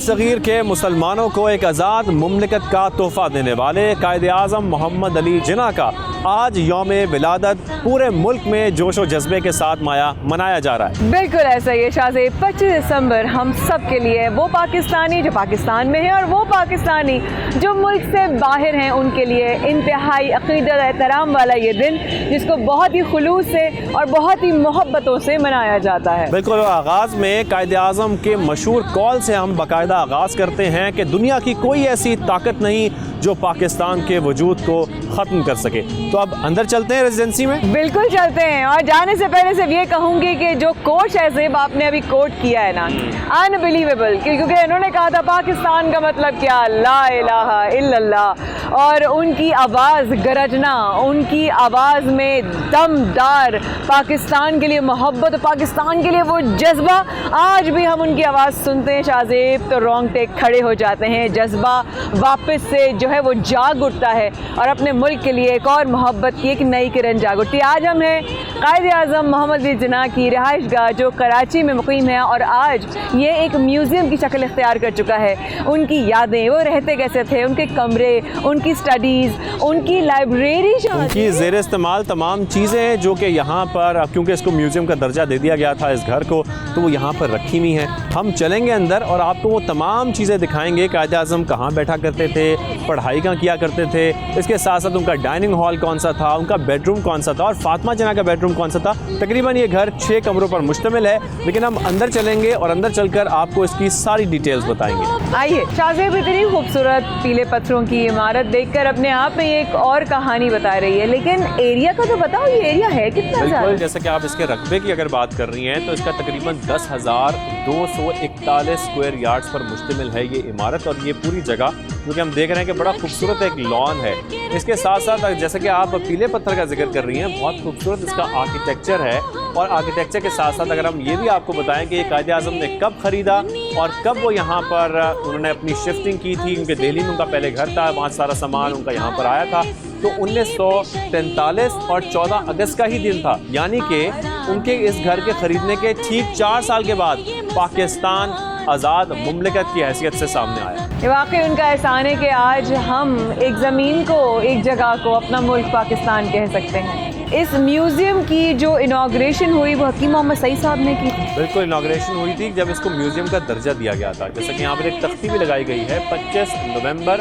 सगीर के मुसलमानों को एक आज़ाद मुमलिकत का तोहफ़ा देने वाले कायद-ए-आज़म मोहम्मद अली जिन्ना का आज यौम विलादत पूरे मुल्क में जोश व जज्बे के साथ मनाया जा रहा है। बिल्कुल ऐसा ही है शाहज़ेब। 25 दिसंबर हम सब के लिए, वो पाकिस्तानी जो पाकिस्तान में है और वो पाकिस्तानी जो मुल्क से बाहर हैं, उनके लिए इंतहाई अक़ीदत एहतराम वाला ये दिन, जिसको बहुत ही खुलूस से और बहुत ही मोहब्बतों से मनाया जाता है। बिल्कुल, आगाज़ में कायद-ए-आज़म के मशहूर कॉल से हम बाकायदा आगाज़ करते हैं कि दुनिया की कोई ऐसी ताकत नहीं जो पाकिस्तान के वजूद को ख़त्म कर सके। तो अब अंदर चलते हैं रेजिडेंसी में। बिल्कुल चलते हैं, और जाने से पहले सिर्फ ये कहूँगी कि जो कोट शाहज़ेब आपने अभी कोट किया है ना, अनबिलीवेबल, क्योंकि इन्होंने कहा था पाकिस्तान का मतलब क्या, ला इलाहा इल्लल्लाह, और उनकी आवाज़ गरजना, उनकी आवाज़ में दमदार पाकिस्तान के लिए मोहब्बत, पाकिस्तान के लिए वो जज्बा, आज भी हम उनकी आवाज़ सुनते हैं शाहज़ेब तो रोंगटे खड़े हो जाते हैं। जज्बा वापस से जो है वो जाग उठता है और अपने मुल्क के लिए एक और मोहब्बत की एक नई किरण जाग उठती है। आज हम हैं कायद-ए-आज़म मोहम्मद अली जिन्ना की रिहाइशगाह जो कराची में मुक़ीम है, और आज ये एक म्यूज़ियम की शक्ल इख्तियार कर चुका है। उनकी यादें, वो रहते कैसे थे, उनके कमरे, उनकी स्टडीज़, उनकी लाइब्रेरी, उनकी ज़ेर इस्तेमाल तमाम चीज़ें जो कि यहाँ पर, क्योंकि इसको म्यूज़ियम का दर्जा दे दिया गया था इस घर को, तो वो यहाँ पर रखी हुई हैं। हम चलेंगे अंदर और आपको वो तमाम चीज़ें दिखाएंगे। कायद-ए-आज़म कहाँ बैठा करते थे, पढ़ाई कहाँ किया करते थे, इसके साथ साथ उनका डाइनिंग हॉल कौन सा था, उनका बेडरूम कौन सा था और फातिमा जिन्ना का बेडरूम कौन सा था। तकरीबन ये घर 6 कमरों पर मुश्तमिल है, लेकिन हम अंदर चलेंगे और अंदर चलकर आपको इसकी सारी डिटेल्स बताएंगे। आइए। शाहज़ेब इतनी खूबसूरत पीले पत्थरों की इमारत देखकर अपने आप में एक और कहानी बता रही है, लेकिन एरिया का तो बताओ, ये एरिया है कितना ज़्यादा? जैसे कि आप इसके रकबे की अगर बात कर रही हैं तो इसका तकरीबन 10,241 स्क्वायर यार्ड्स पर मुश्तमिल है ये इमारत, और ये पूरी जगह क्योंकि हम देख रहे हैं कि बड़ा खूबसूरत एक लॉन है। इसके साथ साथ जैसे कि आप पीले पत्थर का जिक्र कर रही हैं, बहुत खूबसूरत इसका आर्किटेक्चर है, और आर्किटेक्चर के साथ साथ अगर हम ये भी आपको बताएं कि ये कायद-ए-आज़म ने कब ख़रीदा और कब वो यहाँ पर उन्होंने अपनी शिफ्टिंग की थी, क्योंकि दिल्ली में उनका पहले घर था, वहाँ सारा सामान उनका यहाँ पर आया था, तो 1943 और 14 अगस्त का ही दिन था, यानी कि उनके इस घर के ख़रीदने के ठीक 4 साल के बाद पाकिस्तान आज़ाद मुमलिकत की हैसियत से सामने आया। वाकई उनका एहसान है कि आज हम एक ज़मीन को, एक जगह को अपना मुल्क पाकिस्तान कह सकते हैं। इस म्यूज़ियम की जो इनाग्रेशन हुई वो हकीम मोहम्मद सईद साहब ने की। बिल्कुल, इनाग्रेशन हुई थी जब इसको म्यूज़ियम का दर्जा दिया गया था। जैसे कि यहाँ पर एक तख्ती भी लगाई गई है, 25 नवंबर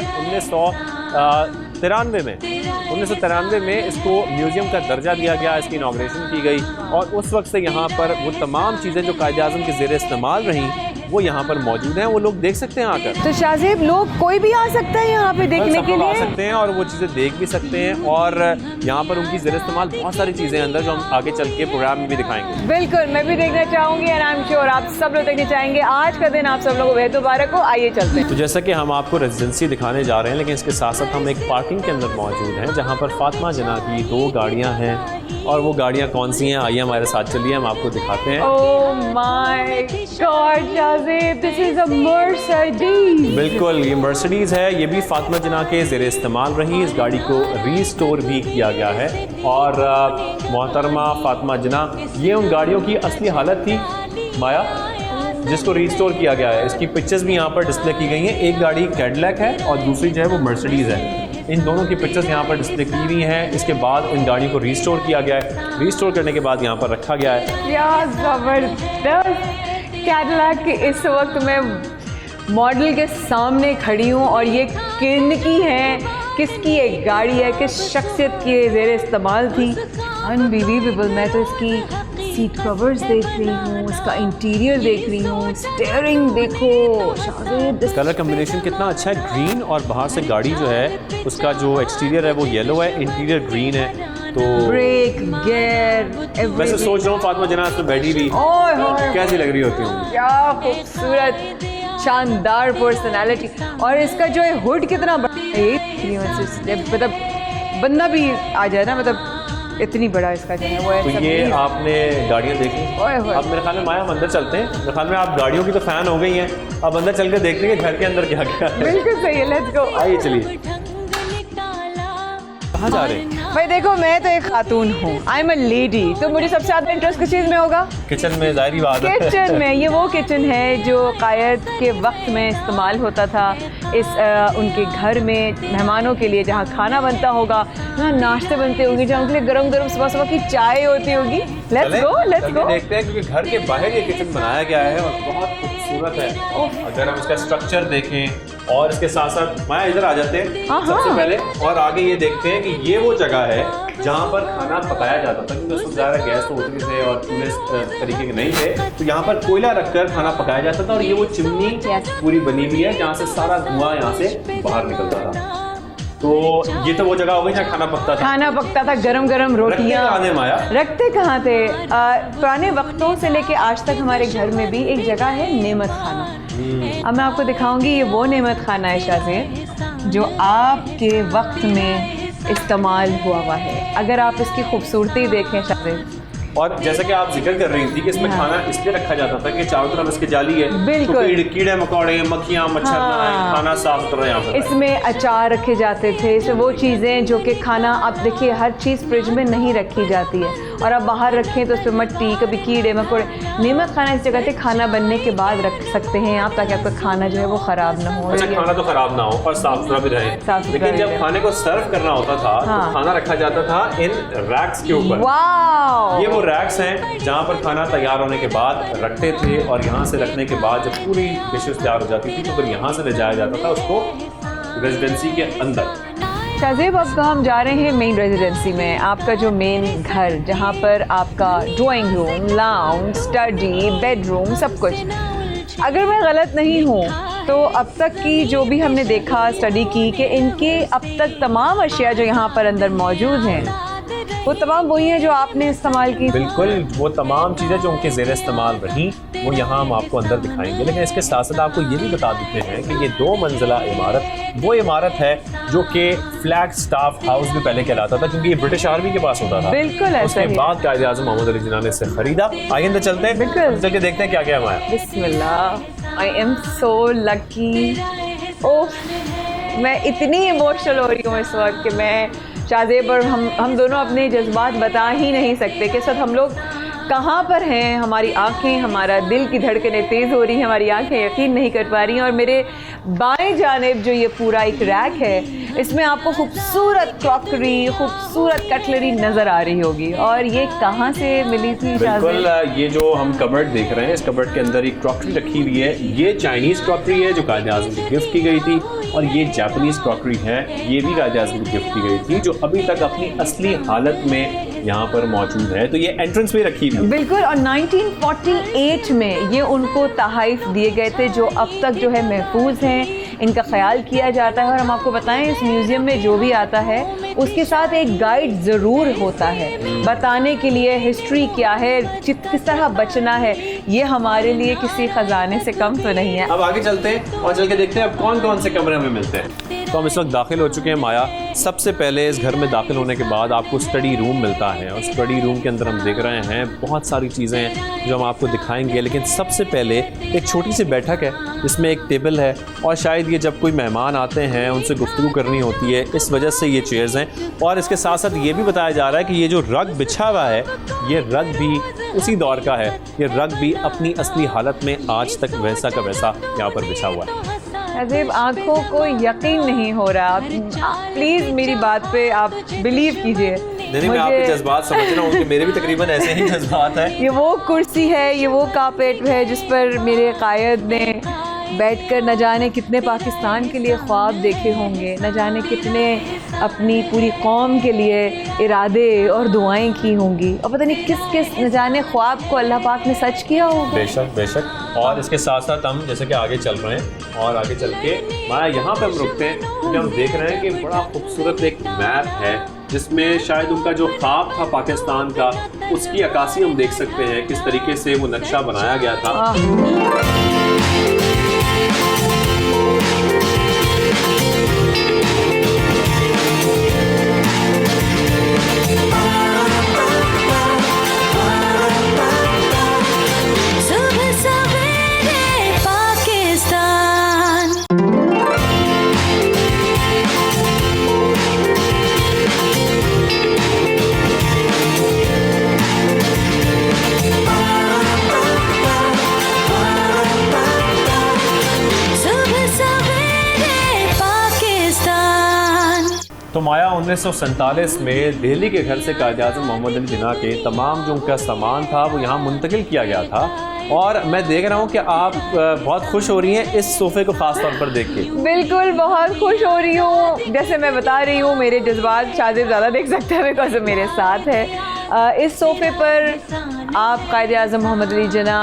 1993 में इसको म्यूज़ियम का दर्जा दिया गया, इसकी इनाग्रेशन की गई, और उस वक्त से यहाँ पर वो तमाम चीज़ें जो कायद-ए-आज़म के ज़ेर इस्तेमाल रहीं वो यहाँ पर मौजूद हैं, वो लोग देख सकते हैं आकर। तो शाहज़ेब लोग कोई भी आ सकता है यहाँ पे देखने के लिए? आ सकते हैं और वो चीज़ें देख भी सकते हैं, और यहाँ पर उनकी ज़ेर इस्तेमाल बहुत सारी चीज़ें अंदर जो हम आगे चल के प्रोग्राम में भी दिखाएंगे। बिल्कुल, मैं भी देखना चाहूँगी, और आई एम श्योर आप सब लोग देखना चाहेंगे। आज का दिन आप सब लोगों को बेहद मुबारक हो। आइए चलते हैं। तो जैसा कि हम आपको रेजिडेंसी दिखाने जा रहे हैं, लेकिन इसके साथ साथ हम एक पार्किंग के अंदर मौजूद हैं जहाँ पर फातिमा जिन्ना की 2 गाड़ियाँ हैं, और वो गाड़ियाँ कौन सी हैं आइए हमारे साथ चलिए, हम आपको दिखाते हैं। Oh my God Shahzeb, this is a Mercedes. बिल्कुल, ये मर्सिडीज़ है, ये भी फातिमा जिन्ना के ज़ेर इस्तेमाल रही। इस गाड़ी को रीस्टोर भी किया गया है, और मोहतरमा फातिमा जिन्ना, ये उन गाड़ियों की असली हालत थी माया जिसको रीस्टोर किया गया है। इसकी पिक्चर्स भी यहाँ पर डिस्प्ले की गई हैं। एक गाड़ी कैडिलैक है और दूसरी जो है वो मर्सिडीज़ है। इन दोनों की पिक्चर्स यहाँ पर डिस्प्ले की हुई हैं। इसके बाद इन गाड़ियों को रीस्टोर किया गया है। रीस्टोर करने के बाद यहाँ पर रखा गया है। यार ज़बरदस्त। कैडिलैक के इस वक्त मैं मॉडल के सामने खड़ी हूँ, और ये किनकी है, किसकी एक गाड़ी है, किस शख्सियत की ज़ेर इस्तेमाल थी। अनबिलीवेबल। मैं तो इसकी सीट कवर्स देख रही हूँ, इसका इंटीरियर देख रही हूँ, स्टीयरिंग देखो शाहज़ेब, कलर कम्बिनेशन कितना अच्छा है, ग्रीन, और बाहर से गाड़ी जो है उसका जो एक्सटीरियर है वो येलो है, इंटीरियर ग्रीन है। तो ब्रेक, गियर, वैसे सोच रहा हूँ फातिमा जिन्ना इसमें बैठी भी कैसी लग रही होती हूँ। क्या खूबसूरत, शानदार पर्सनालिटी, और इसका जो है हुड कितना बड़ा है, मतलब बंदा भी आ जाए ना, मतलब इतनी बड़ा इसका जो है वो है। तो ये आपने गाड़ियाँ देखी। अब मेरे ख्याल में माया हम अंदर चलते हैं। मेरे ख्याल में आप गाड़ियों की तो फ़ैन हो गई हैं, अब अंदर चल कर देखते हैं कि घर के अंदर क्या क्या है। बिल्कुल सही है, लेट्स गो। आइए चलिए। कहाँ जा रहे हैं? भाई देखो, मैं तो एक खातून हूँ, आई एम अ लेडी, तो मुझे सबसे ज़्यादा इंटरेस्ट किस चीज़ में होगा? किचन में, जाहिर बात है। किचन में। ये वो किचन है जो कायद के वक्त में इस्तेमाल होता था उनके घर में मेहमानों के लिए, जहाँ खाना बनता होगा, जहाँ नाश्ते बनते होंगे, जहाँ उनके लिए गरम गरम सुबह सुबह की चाय होती होगी। Let's go. देखते हैं, क्योंकि घर के बाहर ये किचन बनाया गया है और बहुत खूबसूरत है। अगर हम इसका स्ट्रक्चर देखें और इसके साथ साथ माया इधर आ जाते हैं सबसे पहले, और आगे ये देखते हैं कि ये वो जगह है जहाँ पर खाना पकाया जाता था, क्योंकि उसमें ज़्यादा गैस तो होती थे और चूल्हे तरीके के नहीं थे, तो यहाँ पर कोयला रखकर खाना पकाया जाता था। और ये वो चिमनी पूरी बनी हुई है जहाँ से सारा धुआं यहाँ से बाहर निकलता था। तो ये तो वो जगह हो गई जहाँ खाना पकता था, गरम गरम रोटियाँ। रखते कहाँ थे? पुराने वक्तों से लेके आज तक हमारे घर में भी एक जगह है नेमत खाना। अब मैं आपको दिखाऊंगी, ये वो नेमत खाना है शाहज़ेब जो आपके वक्त में इस्तेमाल हुआ है। अगर आप इसकी खूबसूरती देखें शाहज़ेब, और जैसा कि आप जिक्र कर रही थी कि इसमें खाना इसलिए रखा जाता था कि चारों तरफ इसके जाली है, बिल्कुल, तो कीड़े मकोड़े, मक्खियाँ, मच्छर ना आए, खाना साफ सुथरा यहाँ पर। इसमें अचार रखे जाते थे, इसमें वो चीज़ें जो कि खाना, आप देखिए हर चीज़ फ्रिज में नहीं रखी जाती है, और आप बाहर रखें तो उसमें मट्टी, कभी कीड़े मकोड़े। नेमत खाना इस जगह से खाना बनने के बाद रख सकते हैं आप, ताकि आपका खाना जो है वो ख़राब ना हो। अच्छा, खाना तो ख़राब ना हो और साफ सुथरा भी रहे। लेकिन जब खाने को सर्व करना होता था तो खाना रखा जाता था इन रैक्स के ऊपर। वाह! ये वो रैक्स हैं जहाँ पर खाना तैयार होने के बाद रखते थे, और यहाँ से रखने के बाद जब पूरी डिशेस तैयार हो जाती थी तो फिर यहाँ से ले जाया जाता था उसको रेजिडेंसी के अंदर। शाहज़ेब, अब हम जा रहे हैं मेन रेजिडेंसी में, आपका जो मेन घर, जहाँ पर आपका drawing room, lounge, study, bedroom, सब कुछ। अगर मैं गलत नहीं हूँ तो अब तक की जो भी हमने देखा, स्टडी की, कि इनके अब तक तमाम अशिया जो यहाँ पर अंदर मौजूद हैं वो तमाम वही है जो आपने इस्तेमाल की। बिल्कुल, वो तमाम चीज़ें जो उनके ज़ेर इस्तेमाल रहीं वो यहाँ हम आपको अंदर दिखाएंगे। लेकिन इसके साथ साथ आपको ये भी बता देते हैं कि ये 2 मंजिला इमारत वो इमारत है जो कि फ्लैग स्टाफ हाउस भी पहले कहलाता था, क्योंकि ये ब्रिटिश आर्मी के पास होता था। बिल्कुल, उसके बाद कायद आज़म मोहम्मद अली जिन्ना ने इसे खरीदा। आगे अंदर चलते हैं, बिल्कुल चल के देखते हैं क्या क्या हमारा। बिस्मिल्लाह, आई एम सो लकी। ओह, मैं इतनी इमोशनल हो रही हूँ इस वक्त कि मैं शाहज़ेब और हम दोनों अपने जज्बात बता ही नहीं सकते कि सब हम लोग कहाँ पर हैं। हमारी आंखें, हमारा दिल की धड़कनें तेज़ हो रही हैं, हमारी आंखें यकीन नहीं कर पा रही हैं। और मेरे बाएं जानिब जो ये पूरा एक रैक है, इसमें आपको खूबसूरत क्रॉकरी, खूबसूरत कटलरी नज़र आ रही होगी। और ये कहाँ से मिली थी? बिल्कुल, ये जो हम कबर्ड देख रहे हैं, इस कबर्ड के अंदर एक क्रॉकरी रखी हुई है। ये चाइनीज़ क्रॉकरी है जो कायद आज़म को गिफ्ट की गई थी, और ये जापानीज़ क्रॉकरी है, ये भी कायद आज़म को गिफ्ट की गई थी, जो अभी तक अपनी असली हालत में यहाँ पर मौजूद है। तो ये एंट्रेंस में रखी हुई, बिल्कुल। और 1948 में ये उनको तहाइफ दिए गए थे, जो अब तक जो है महफूज हैं, इनका ख्याल किया जाता है। और हम आपको बताएं, इस म्यूज़ियम में जो भी आता है उसके साथ एक गाइड ज़रूर होता है बताने के लिए हिस्ट्री क्या है, किस तरह बचना है। ये हमारे लिए किसी ख़जाने से कम तो नहीं है। अब आगे चलते हैं और चल के देखते हैं अब कौन कौन से कमरे हमें मिलते हैं। तो हम इस वक्त दाखिल हो चुके हैं माया। सबसे पहले इस घर में दाखिल होने के बाद आपको स्टडी रूम मिलता है, और स्टडी रूम के अंदर हम देख रहे हैं बहुत सारी चीज़ें हैं जो हम आपको दिखाएंगे। लेकिन सबसे पहले एक छोटी सी बैठक है जिसमें एक टेबल है, और शायद ये जब कोई मेहमान आते हैं उनसे गुफ्तगू करनी होती है, इस वजह से ये चेयर्स हैं। और इसके साथ साथ ये भी बताया जा रहा है कि ये जो रग बिछा हुआ है, ये रग भी उसी दौर का है। ये रग भी अपनी असली हालत में आज तक वैसा का वैसा यहाँ पर बिछा हुआ है। शाहज़ेब, आँखों को यकीन नहीं हो रहा। आप प्लीज़ मेरी बात पे आप बिलीव कीजिए। नहीं, मैं आपके जज्बात समझ रहा हूँ कि मेरे भी तकरीबन ऐसे ही जज्बात हैं। ये वो कुर्सी है, ये वो कारपेट है जिस पर मेरे कायद ने बैठकर न जाने कितने पाकिस्तान के लिए ख्वाब देखे होंगे, न जाने कितने अपनी पूरी कौम के लिए इरादे और दुआएं की होंगी, और पता नहीं किस किस न जाने ख्वाब को अल्लाह पाक ने सच किया होगा। बेशक बेशक। और इसके साथ साथ हम जैसे कि आगे चल रहे हैं, और आगे चल के माया यहाँ पे हम रुकते हैं क्योंकि हम देख रहे हैं कि बड़ा खूबसूरत एक मैप है जिसमें शायद उनका जो ख्वाब था पाकिस्तान का, उसकी अक्कासी हम देख सकते हैं किस तरीके से वो नक्शा बनाया गया था। 1947 में दिल्ली के घर से कायद-ए-आज़म मोहम्मद अली जिन्ना के तमाम जो उनका सामान था वो यहाँ मुंतकिल किया गया था। और मैं देख रहा हूँ कि आप बहुत खुश हो रही हैं इस सोफ़े को ख़ास तौर पर देख के। बिल्कुल बहुत खुश हो रही हूँ। जैसे मैं बता रही हूँ, मेरे जज्बात शाज़ेब ज़्यादा देख सकते हैं बिकॉज़ मेरे साथ है। इस सोफ़े पर आप कायद-ए-आज़म मोहम्मद अली जिन्ना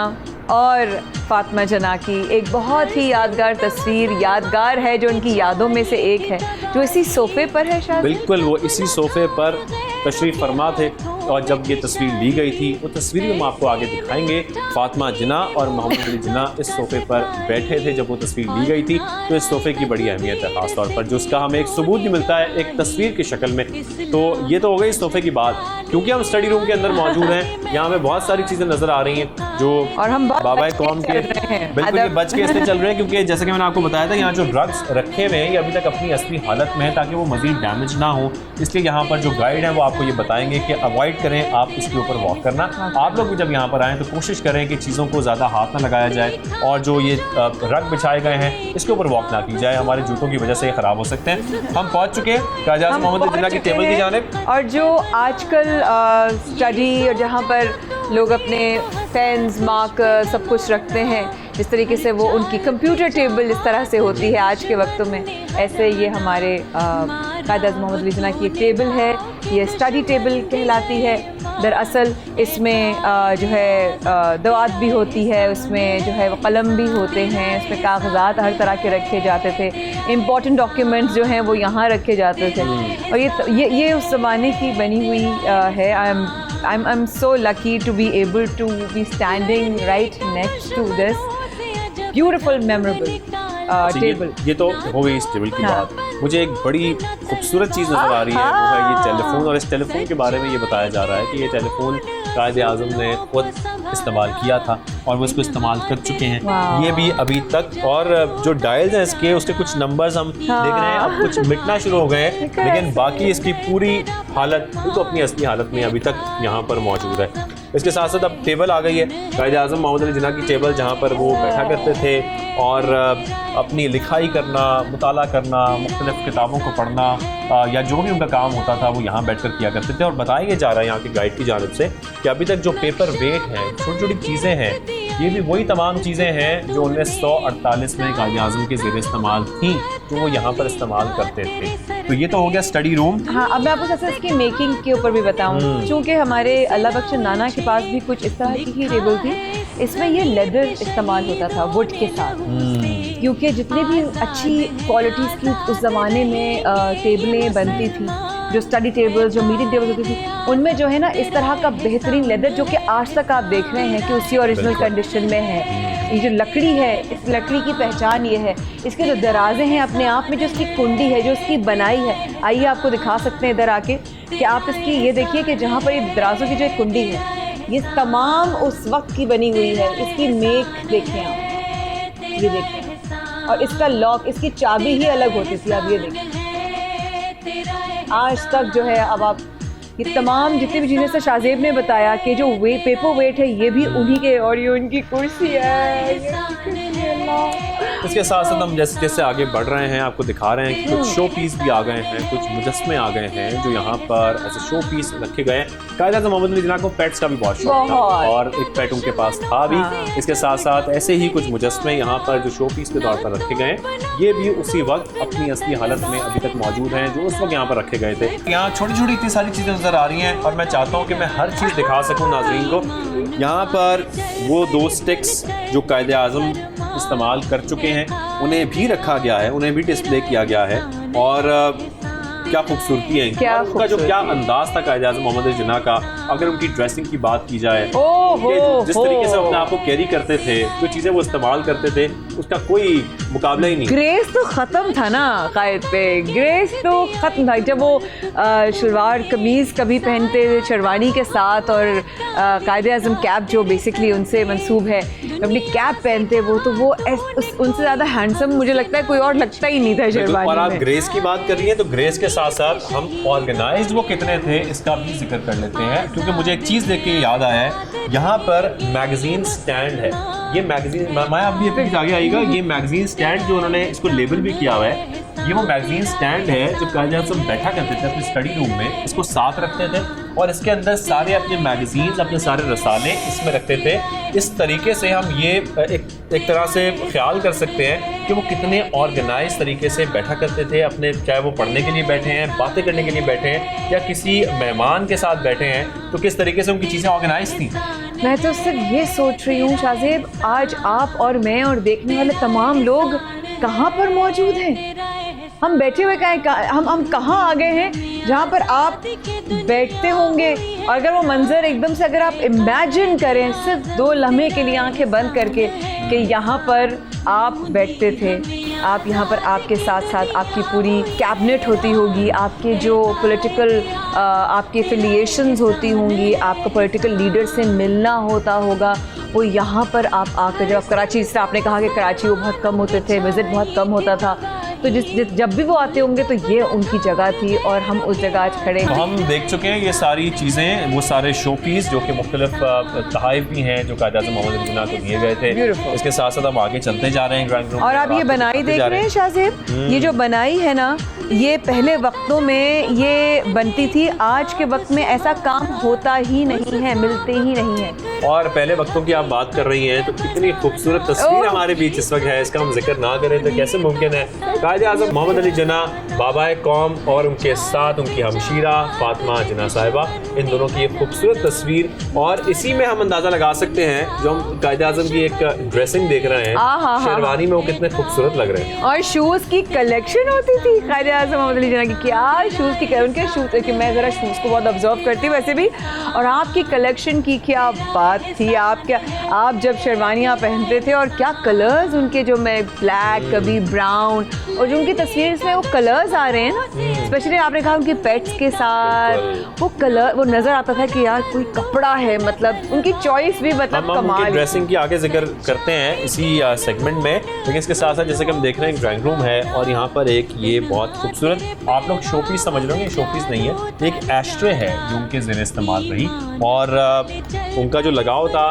और फ़ातिमा जिन्ना की एक बहुत ही यादगार तस्वीर, यादगार है जो उनकी यादों में से एक है, जो इसी सोफ़े पर है शायद। बिल्कुल, वो इसी सोफ़े पर तशरीफ़ फरमा थे और जब ये तस्वीर ली गई थी वो तस्वीर हम आपको आगे दिखाएंगे। फ़ातिमा जिन्ना और मोहम्मद अली जिन्ना इस सोफ़े पर बैठे थे जब वो तस्वीर ली गई थी। तो इस सोफ़े की बड़ी अहमियत है ख़ास तौर पर, जो उसका हमें एक सबूत भी मिलता है एक तस्वीर की शक्ल में। तो ये तो हो गई इस सोफ़े की बात। क्योंकि हम स्टडी रूम के अंदर मौजूद हैं, यहाँ हमें बहुत सारी चीज़ें नज़र आ रही हैं जो और हम बाबा कौम के बिल्कुल ये बच के इसलिए चल रहे हैं क्योंकि जैसे कि मैंने आपको बताया था यहाँ जो ड्रग्स रखे हुए हैं ये अभी तक अपनी असली हालत में है ताकि वो मज़ीद डैमेज ना हो। इसलिए यहाँ पर जो गाइड हैं वो आपको ये बताएंगे कि अवॉइड करें आप इसके ऊपर वॉक करना। आप लोग भी जब यहाँ पर आएँ तो कोशिश करें कि चीज़ों को ज़्यादा हाथ ना लगाया जाए और जो ये रग बिछाए गए हैं इसके ऊपर वॉक ना की जाए, हमारे जूतों की वजह से ये ख़राब हो सकते हैं। हम पहुँच चुके हैं कायद-ए-आज़म मोहम्मद अली जिन्ना की टेबल की जानिब। और जो आजकल स्टडी और जहाँ पर लोग अपने पेन्स, मार्कर सब कुछ रखते हैं, जिस तरीके से वो उनकी कंप्यूटर टेबल इस तरह से होती है आज के वक्तों में, ऐसे ये हमारे कायद-ए-आज़म मोहम्मद अली जिन्ना की एक टेबल है। ये स्टडी टेबल कहलाती है। दरअसल इसमें जो है दवात भी होती है, उसमें जो है वो कलम भी होते हैं, उसमें कागज़ात हर तरह के रखे जाते थे, इम्पॉर्टेंट डॉक्यूमेंट्स जो हैं वो यहाँ रखे जाते थे। और ये उस ज़माने की बनी हुई है। I'm so lucky to be able to be standing right next to this beautiful, memorable table. ये तो हो गई इस टेबल की बात। मुझे एक बड़ी खूबसूरत चीज़ नज़र आ रही है, वो है ये टेलीफोन। और इस टेलीफोन के बारे में ये बताया जा रहा है कि ये टेलीफोन कायद-ए-आज़म ने खुद इस्तेमाल किया था और वो इसको इस्तेमाल कर चुके हैं ये भी अभी तक। और जो डायल्स हैं इसके, उसके कुछ नंबर्स हम देख रहे हैं, अब कुछ मिटना शुरू हो गए हैं, लेकिन बाकी इसकी पूरी हालत तो अपनी असली हालत में अभी तक यहाँ पर मौजूद है। इसके साथ साथ अब टेबल आ गई है कायद-ए-आज़म मोहम्मद अली जिन्ना की टेबल, जहाँ पर वो बैठा करते थे और अपनी लिखाई करना, मुताला करना, मुख्तलिफ किताबों को पढ़ना या जो भी उनका काम होता था वो यहाँ बैठकर किया करते थे। और बताया ये जा रहा है यहाँ के गाइड की जानिब से कि अभी तक जो पेपर वेट हैं, छोटी छोटी चीज़ें हैं, ये भी वही तमाम चीज़ें हैं जो 1948 में कायद-ए-आज़म के ज़ेर इस्तेमाल थी, जो वो यहाँ पर इस्तेमाल करते थे। तो ये तो हो गया स्टडी रूम। हाँ, अब मैं आपको जैसे इसकी मेकिंग के ऊपर भी बताऊँ, चूँकि हमारे अल्लाह बख्श नाना के पास भी कुछ इस तरह की ही टेबल थी। इसमें ये लेदर इस्तेमाल होता था वुड के साथ, क्योंकि जितनी भी अच्छी क्वालिटीज़ की उस ज़माने में टेबलें बनती थी, जो स्टडी टेबल, जो मीटिंग टेबल होती थी, उनमें जो है ना इस तरह का बेहतरीन लेदर, जो कि आज तक आप देख रहे हैं कि उसी ओरिजिनल कंडीशन में है। ये जो लकड़ी है, इस लकड़ी की पहचान ये है, इसके जो दराजे हैं अपने आप में, जो इसकी कुंडी है, जो इसकी बनाई है, आइए आपको दिखा सकते हैं इधर आके कि आप इसकी ये देखिए कि जहाँ पर ये दराजों की जो एक कुंडी है, ये तमाम उस वक्त की बनी हुई है। इसकी मेक देखें आप, ये देखें, और इसका लॉक, इसकी चाबी ही अलग होती थी। आप ये देखें, आज तक जो है, अब आप ये तमाम जितनी भी चीज़ें से शाहजेब ने बताया कि जो पेपर वेट है ये भी उन्हीं के, और ये उनकी कुर्सी है। इसके साथ साथ हम जैसे जैसे आगे बढ़ रहे हैं आपको दिखा रहे हैं कि कुछ शो पीस भी आ गए हैं, कुछ मुजस्मे आ गए हैं जो यहाँ पर ऐसे शो पीस रखे गए हैं। कायद-ए-आज़म मोहम्मद अली जिन्ना को पेट्स का भी बहुत शौक था और एक पेट उनके पास था भी। इसके साथ साथ ऐसे ही कुछ मुजस्मे यहाँ पर जो शो पीस के तौर पर रखे गए हैं, ये भी उसी वक्त अपनी असली हालत में अभी तक मौजूद हैं जो उस वक्त यहाँ पर रखे गए थे। यहाँ छोटी छोटी इतनी सारी चीज़ें नज़र आ रही हैं और मैं चाहता हूँ कि मैं हर चीज़ दिखा सकूँ नाज़रीन को। यहाँ पर वो 2 स्टिक्स जो कायद-ए-आज़म इस्तेमाल कर चुके हैं उन्हें भी रखा गया है, उन्हें भी डिस्प्ले किया गया है। और क्या खूबसूरती है, क्या उनका जो क्या अंदाज था कायद-ए-आज़म मोहम्मद अली जिन्ना का। अगर उनकी ड्रेसिंग की बात की जाए, जिस तरीके से अपने आप को कैरी करते थे, जो चीज़ें वो इस्तेमाल करते थे, उसका कोई मुकाबला ही नहीं। ग्रेस तो ख़त्म था ना कायद पे, ग्रेस तो ख़त्म था। जब वो शलवार कमीज़ कभी पहनते थे शेरवानी के साथ, और कायद-ए-आज़म कैप जो बेसिकली उनसे मंसूब है, अपनी कैप पहनते वो, तो वो उनसे ज़्यादा हैंडसम मुझे लगता है कोई और लगता ही नहीं था शेरवानी में। और आप ग्रेस की बात कर रही हैं तो ग्रेस के साथ साथ हम ऑर्गेनाइज्ड वो कितने थे इसका भी जिक्र कर लेते हैं, क्योंकि मुझे एक चीज़ देख के याद आया है। यहाँ पर मैगजीन स्टैंड है, ये मैगजीन, मैं आप भी आगे आएगा, ये मैगजीन स्टैंड जो उन्होंने इसको लेबल भी किया हुआ है, ये वो मैगजीन स्टैंड है जो कायदे आज़म बैठा करते थे अपने स्टडी रूम में, इसको साथ रखते थे और इसके अंदर सारे अपने मैगजीन्स, अपने सारे रसाले इसमें रखते थे। इस तरीके से हम ये एक तरह से ख्याल कर सकते हैं कि वो कितने ऑर्गेनाइज तरीके से बैठा करते थे अपने, चाहे वो पढ़ने के लिए बैठे हैं, बातें करने के लिए बैठे हैं या किसी मेहमान के साथ बैठे हैं, तो किस तरीके से उनकी चीज़ें ऑर्गेनाइज थी। मैं तो सिर्फ ये सोच रही हूँ शाहजेब, आज आप और मैं और देखने वाले तमाम लोग कहाँ पर मौजूद हैं? हम बैठे हुए हम कहाँ आ गए हैं जहाँ पर आप बैठते होंगे? और अगर वो मंजर एकदम से अगर आप इमेजिन करें सिर्फ 2 लम्हे के लिए आंखें बंद करके कि यहाँ पर आप बैठते थे, आप यहाँ पर आपके साथ साथ आपकी पूरी कैबिनेट होती होगी, आपके जो पॉलिटिकल आपकी एफिलिएशंस होती होंगी, आपको पॉलिटिकल लीडर से मिलना होता होगा, वो यहाँ पर आप आकर, जब आप कराची, जिससे आपने कहा कि कराची वो बहुत कम होते थे, विज़िट बहुत कम होता था, तो जब भी वो आते होंगे तो ये उनकी जगह थी और हम उस जगह आज खड़े हैं। तो हम देख चुके हैं ये सारी चीज़ें, वो सारे शो पीस जो कि मुख्तलिफ तहाइफ भी हैं जो कायदे आज़म मोहम्मद अली जिन्ना को दिए गए थे। इसके साथ साथ हम आगे चलते जा रहे हैं ड्राइंग रूम। और आप ये बनाई देख रहे हैं शाहजेब, ये जो बनाई है ना, ये पहले वक्तों में ये बनती थी, आज के वक्त में ऐसा काम होता ही नहीं है, मिलते ही नहीं है। और पहले वक्तों की आप बात कर रही हैं तो कितनी खूबसूरत तस्वीर हमारे बीच इस वक्त है, इसका हम जिक्र ना करें तो कैसे मुमकिन है। कायदे आज़म मोहम्मद अली जिन्ना, बाबा कौम और उनके साथ उनकी हमशीरा फातिमा जिन्ना साहिबा, इन दोनों की एक खूबसूरत तस्वीर, और इसी में हम अंदाज़ा लगा सकते हैं जो हम कायदे आज़म की एक ड्रेसिंग देख रहे हैं, शेरवानी में वो कितने खूबसूरत लग रहे हैं। और शूज़ की कलेक्शन होती थी कायदे आज़म मोहम्मद अली जिन्ना की, क्या शूज़ की, उनके शूज़ कि मैं ज़रा शूज़ को बहुत ऑब्जर्व करती हूँ वैसे भी, और आपकी कलेक्शन की क्या बात थी। आप जब शेरवानियाँ पहनते थे और क्या कलर्स उनके, जो मैं ब्लैक, कभी ब्राउन, और जो उनकी तस्वीर इसमें वो कलर्स आ रहे हैं ना, स्पेशली आपने कहा उनके पेट्स के साथ वो कलर, वो नज़र आता था कि यार कोई कपड़ा है, मतलब उनकी चॉइस भी मतलब कमाल। ड्रेसिंग की आगे जिक्र करते हैं इसी सेगमेंट में, लेकिन इसके साथ साथ जैसे कि हम देख रहे हैं एक ड्राइंग रूम है और यहाँ पर एक ये बहुत खूबसूरत, आप लोग शो पीस समझ रहे हो, ये शो पीस नहीं है, एक एस्ट्रे है जो उनके ज़ेर इस्तेमाल रही, और उनका जो लगाव था,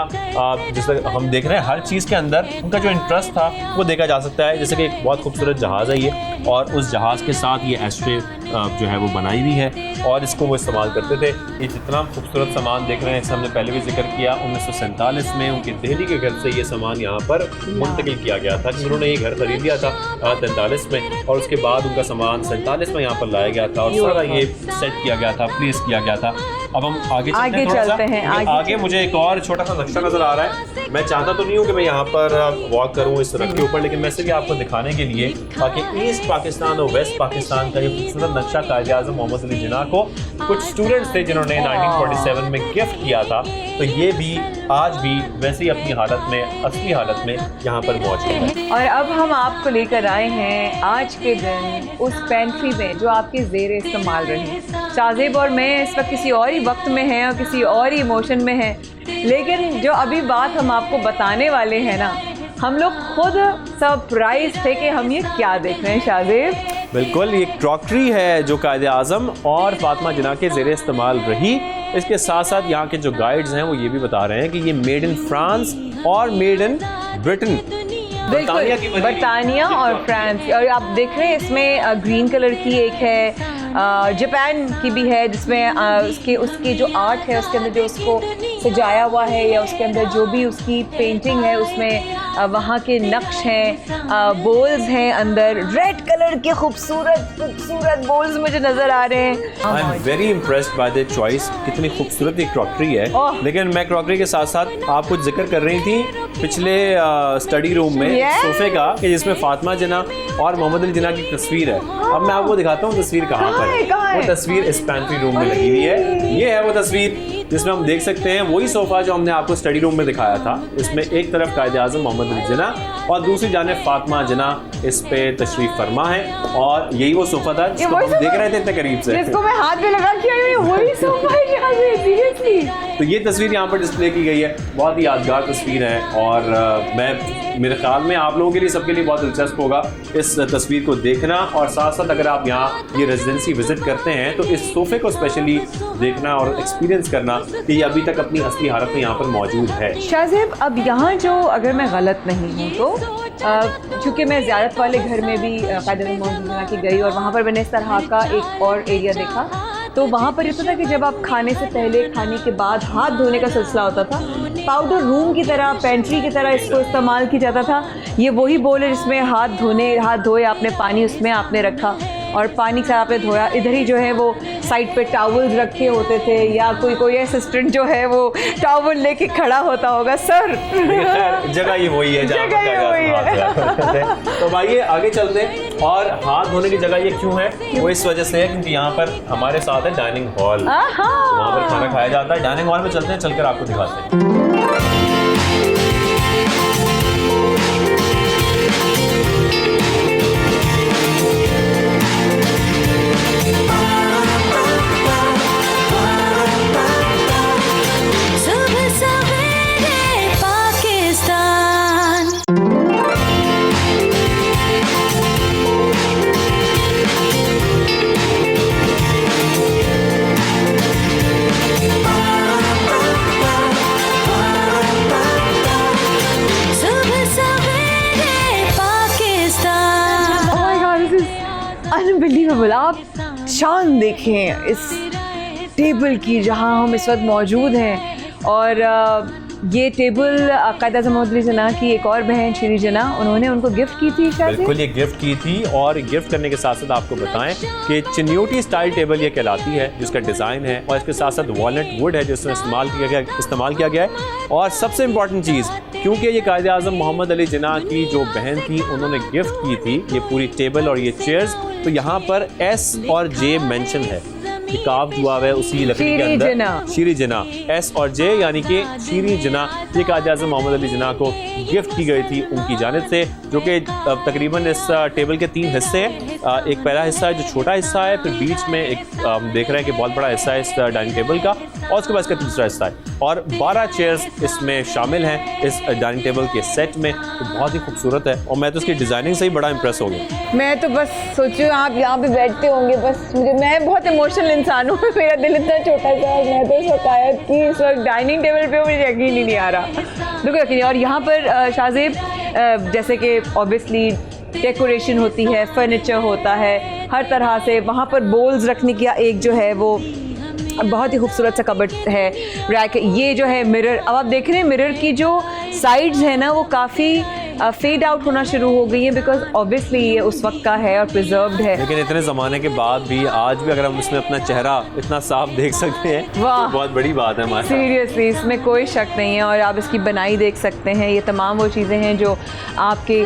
जिस हम देख रहे हैं हर चीज़ के अंदर उनका जो इंटरेस्ट था वो देखा जा सकता है। जैसे कि एक बहुत खूबसूरत जहाज़ है ये, और उस जहाज़ के साथ ये एस्ट्रे जो है वो बनाई हुई है और इसको वो इस्तेमाल करते थे। ये जितना खूबसूरत सामान देख रहे हैं, हमने पहले भी जिक्र किया, 1947 में उनके दिल्ली के घर से ये सामान यहाँ पर मुंतकिल किया गया था, कि उन्होंने ये घर खरीद लिया था 43 में, और उसके बाद उनका सामान 47 में यहाँ पर लाया गया था और सारा ये सेट किया गया था, प्लेस किया गया था। अब हम आगे चलते हैं। आगे मुझे एक और छोटा सा नक्शा नजर आ रहा है। मैं चाहता तो नहीं हूँ कि मैं यहाँ पर वॉक करूँ इस सड़क के ऊपर, लेकिन मैं सिर्फ आपको दिखाने के लिए ताकि ईस्ट पाकिस्तान और वेस्ट पाकिस्तान का ये खूबसूरत नक्शा कायदे आज़म मोहम्मद अली जिन्ना को कुछ स्टूडेंट्स थे जिन्होंने 1947 में गिफ्ट किया था, तो ये भी आज भी वैसे ही अपनी हालत में, असली हालत में यहाँ पर मौजूद है। और अब हम आपको लेकर आए हैं आज के दिन उस पेंट्री में जो आपके ज़ेर इस्तेमाल रही। शाहजेब और मैं इस वक्त किसी और ही वक्त में हैं और किसी और ही इमोशन में हैं, लेकिन जो अभी बात हम आपको बताने वाले हैं ना, हम लोग खुद सरप्राइज थे कि हम ये क्या देख रहे हैं। शाहजेब, बिल्कुल, ये क्रॉकरी है जो कायदे आज़म और फातिमा जिन्ना के ज़ेर इस्तेमाल रही। इसके साथ साथ यहाँ के जो गाइड्स हैं वो ये भी बता रहे हैं कि ये मेड इन फ्रांस और मेड इन ब्रिटेन, बिल्कुल बरतानिया और फ्रांस। और आप देख रहे हैं इसमें ग्रीन कलर की एक है, जापान की भी है, जिसमें उसकी जो आर्ट है उसके अंदर जो उसको सजाया हुआ है या उसके अंदर जो भी उसकी पेंटिंग है उसमें वहाँ के नक्श हैं, बोल्स हैं, अंदर रेड कलर के खूबसूरत बोल्स मुझे नज़र आ रहे हैं। I am very impressed by the choice, कितनी खूबसूरत ये क्रॉकरी है। लेकिन मैं क्रॉकरी के साथ साथ आप कुछ जिक्र कर रही थी पिछले स्टडी रूम में सोफे का, कि जिसमें फातिमा जिन्ना और मोहम्मद अली जिन्ना की तस्वीर है। अब मैं आपको दिखाता हूँ तस्वीर कहाँ पर है। वो तस्वीर इस पेंट्री रूम में लगी हुई है। ये है वो तस्वीर जिसमें हम देख सकते हैं वही सोफा जो हमने आपको स्टडी रूम में दिखाया था। इसमें एक तरफ कायदे आज़म मोहम्मद अली जिन्ना और दूसरी जानिब फातिमा जिन्ना इस पे तशरीफ फरमा है, और यही वो सोफा था जिसको हम देख रहे थे इतने करीब से, जिसको मैं हाथ में लगा के वही सोफा है यहाँ पे, सीरियसली। तो ये तस्वीर यहाँ पर डिस्प्ले की गई है, बहुत ही यादगार तस्वीर है, और मेरे ख्याल में आप लोगों के लिए, सबके लिए बहुत दिलचस्प होगा इस तस्वीर को देखना, और साथ साथ अगर आप यहाँ ये रेजिडेंसी विजिट करते हैं तो इस सोफे को स्पेशली देखना और एक्सपीरियंस करना कि ये अभी तक अपनी असली हालत में यहाँ पर मौजूद है। शाहजेब, अब यहाँ जो, अगर मैं गलत नहीं हूँ तो चूँकि मैं ज़ियारत वाले घर में भी क़ायद-ए-आज़म मोहम्मद अली जिन्ना की गई और वहाँ पर मैंने इस तरह का एक और एरिया देखा, तो वहाँ पर ये था कि जब आप खाने से पहले, खाने के बाद हाथ धोने का सिलसिला होता था, पाउडर रूम की तरह, पेंट्री की तरह इसको इस्तेमाल किया जाता था। ये वही बोल है जिसमें हाथ धोए आपने, पानी उसमें आपने रखा और पानी से आपने धोया। इधर ही जो है वो साइड पे टॉवल्स रखे होते थे या कोई असिस्टेंट जो है वो टॉवल लेके खड़ा होता होगा। सर जगह ये वही है, जगह ये वही है। तो भाई आगे चलते हैं। और हाथ धोने की जगह ये क्यों है? वो इस वजह से है क्योंकि यहाँ पर हमारे साथ है डाइनिंग हॉल, वहाँ पर खाना खाया जाता है। डाइनिंग हॉल में चलते हैं, चलकर आपको दिखाते हैं। अनबिलीवेबल। आप शान देखें इस टेबल की जहां हम इस वक्त मौजूद हैं। और ये टेबल क़ायद-ए-आज़म मोहम्मद अली जिन्ना की एक और बहन शीरी जिन्ना, उन्होंने उनको गिफ्ट की थी शायद। बिल्कुल, ये गिफ्ट की थी। और गिफ्ट करने के साथ साथ आपको बताएं कि चिन्योटी स्टाइल टेबल ये कहलाती है, जिसका डिज़ाइन है और इसके साथ साथ वॉलनट वुड है जिसमें इस्तेमाल किया गया है। और सबसे इम्पॉर्टेंट चीज़, क्योंकि ये क़ायद-ए-आज़म मोहम्मद अली जिन्ना की जो बहन थी उन्होंने गिफ्ट की थी ये पूरी टेबल और ये चेयर्स, तो यहाँ पर S और J मेंशन है, काफ हुआ है उसी लकड़ी के अंदर, शीरी जिन्ना, S और J यानी कि शीरी जिन्ना। ये क़ायद-ए-आज़म मोहम्मद अली जिन्ना को गिफ्ट की गई थी उनकी जानिब से, जो कि तकरीबन इस टेबल के 3 हिस्से हैं। एक पहला हिस्सा है जो छोटा हिस्सा है, फिर बीच में एक देख रहे हैं कि बहुत बड़ा हिस्सा है इस डाइनिंग टेबल का, और उसके बाद इसका तीसरा हिस्सा है। और 12 चेयर्स इसमें शामिल हैं इस डाइनिंग टेबल के सेट में, तो बहुत ही खूबसूरत है। और मैं तो इसकी डिज़ाइनिंग से ही बड़ा इंप्रेस हो गया। मैं तो बस सोचूं आप यहाँ पे बैठते होंगे, बस मैं बहुत इमोशनल इंसान हूँ, मेरा दिल इतना छोटा सा है। मैं तो इस वक्त आयत की इस वक्त डाइनिंग टेबल पे मुझे यकीन ही नहीं आ रहा, बिल्कुल यकीन। और यहाँ पर शाहजेब जैसे कि ऑब्वियसली डेकोरेशन होती है, फर्नीचर होता है हर तरह से, वहाँ पर बोल्स रखने की एक जो है वो बहुत ही खूबसूरत सा कबर्ड है, रैक। ये जो है मिरर, अब आप देख रहे हैं मिरर की जो साइड्स है ना वो काफ़ी फेड आउट होना शुरू हो गई है, बिकॉज ऑब्वियसली ये उस वक्त का है और प्रिजर्व्ड है। लेकिन इतने ज़माने के बाद भी आज भी अगर हम इसमें अपना चेहरा इतना साफ देख सकते हैं तो बहुत बड़ी बात है हमारे। सीरियसली इसमें कोई शक नहीं है। और आप इसकी बनाई देख सकते हैं, ये तमाम वो चीज़ें हैं जो आपके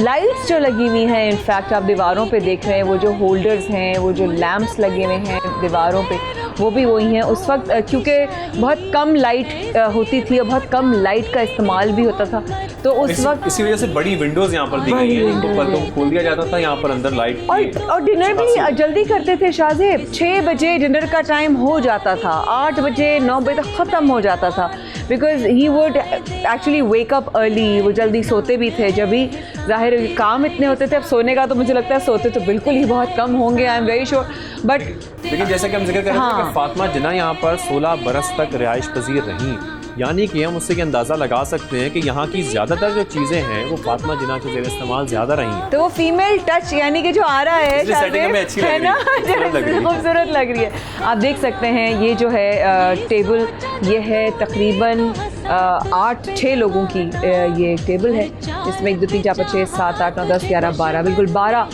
लाइट्स जो लगी हुई हैं, इनफैक्ट आप दीवारों पे देख रहे हैं वो जो होल्डर्स हैं, वो जो लैम्प्स लगे हुए हैं दीवारों पे, वो भी वही हैं। उस वक्त क्योंकि बहुत कम लाइट होती थी और बहुत कम लाइट का इस्तेमाल भी होता था, तो उस वक्त इसी वजह से बड़ी विंडोज यहाँ पर दी गई हैं, इनको पर तो खोल दिया जाता था, यहाँ पर अंदर लाइट। और डिनर भी जल्दी करते थे शाहजेब, 6 बजे डिनर का टाइम हो जाता था, 8 बजे 9 बजे तक ख़त्म हो जाता था, because he would actually wake up early. वो जल्दी सोते भी थे, जब भी ज़ाहिर काम इतने होते थे। अब सोने का तो मुझे लगता है सोते तो बिल्कुल ही बहुत कम होंगे, I am very sure. But लेकिन जैसे कि हम जिक्र कर रहे थे कि फातिमा जिन्ना यहाँ पर 16 बरस तक रिहाइश पजीर रहीं, यानी कि हम उससे अंदाज़ा लगा सकते हैं कि यहाँ की ज़्यादातर जो चीज़ें हैं वो फातिमा जिन्ना के ज़ेर इस्तेमाल ज़्यादा रही हैं। तो वो फीमेल टच यानी कि जो आ रहा है खूबसूरत लग रही है। आप देख सकते हैं ये जो है टेबल, ये है तकरीबन 6 लोगों की ये टेबल है, इसमें 1 2 3 4 5 6 7 8 9 10 11 12, बिल्कुल 12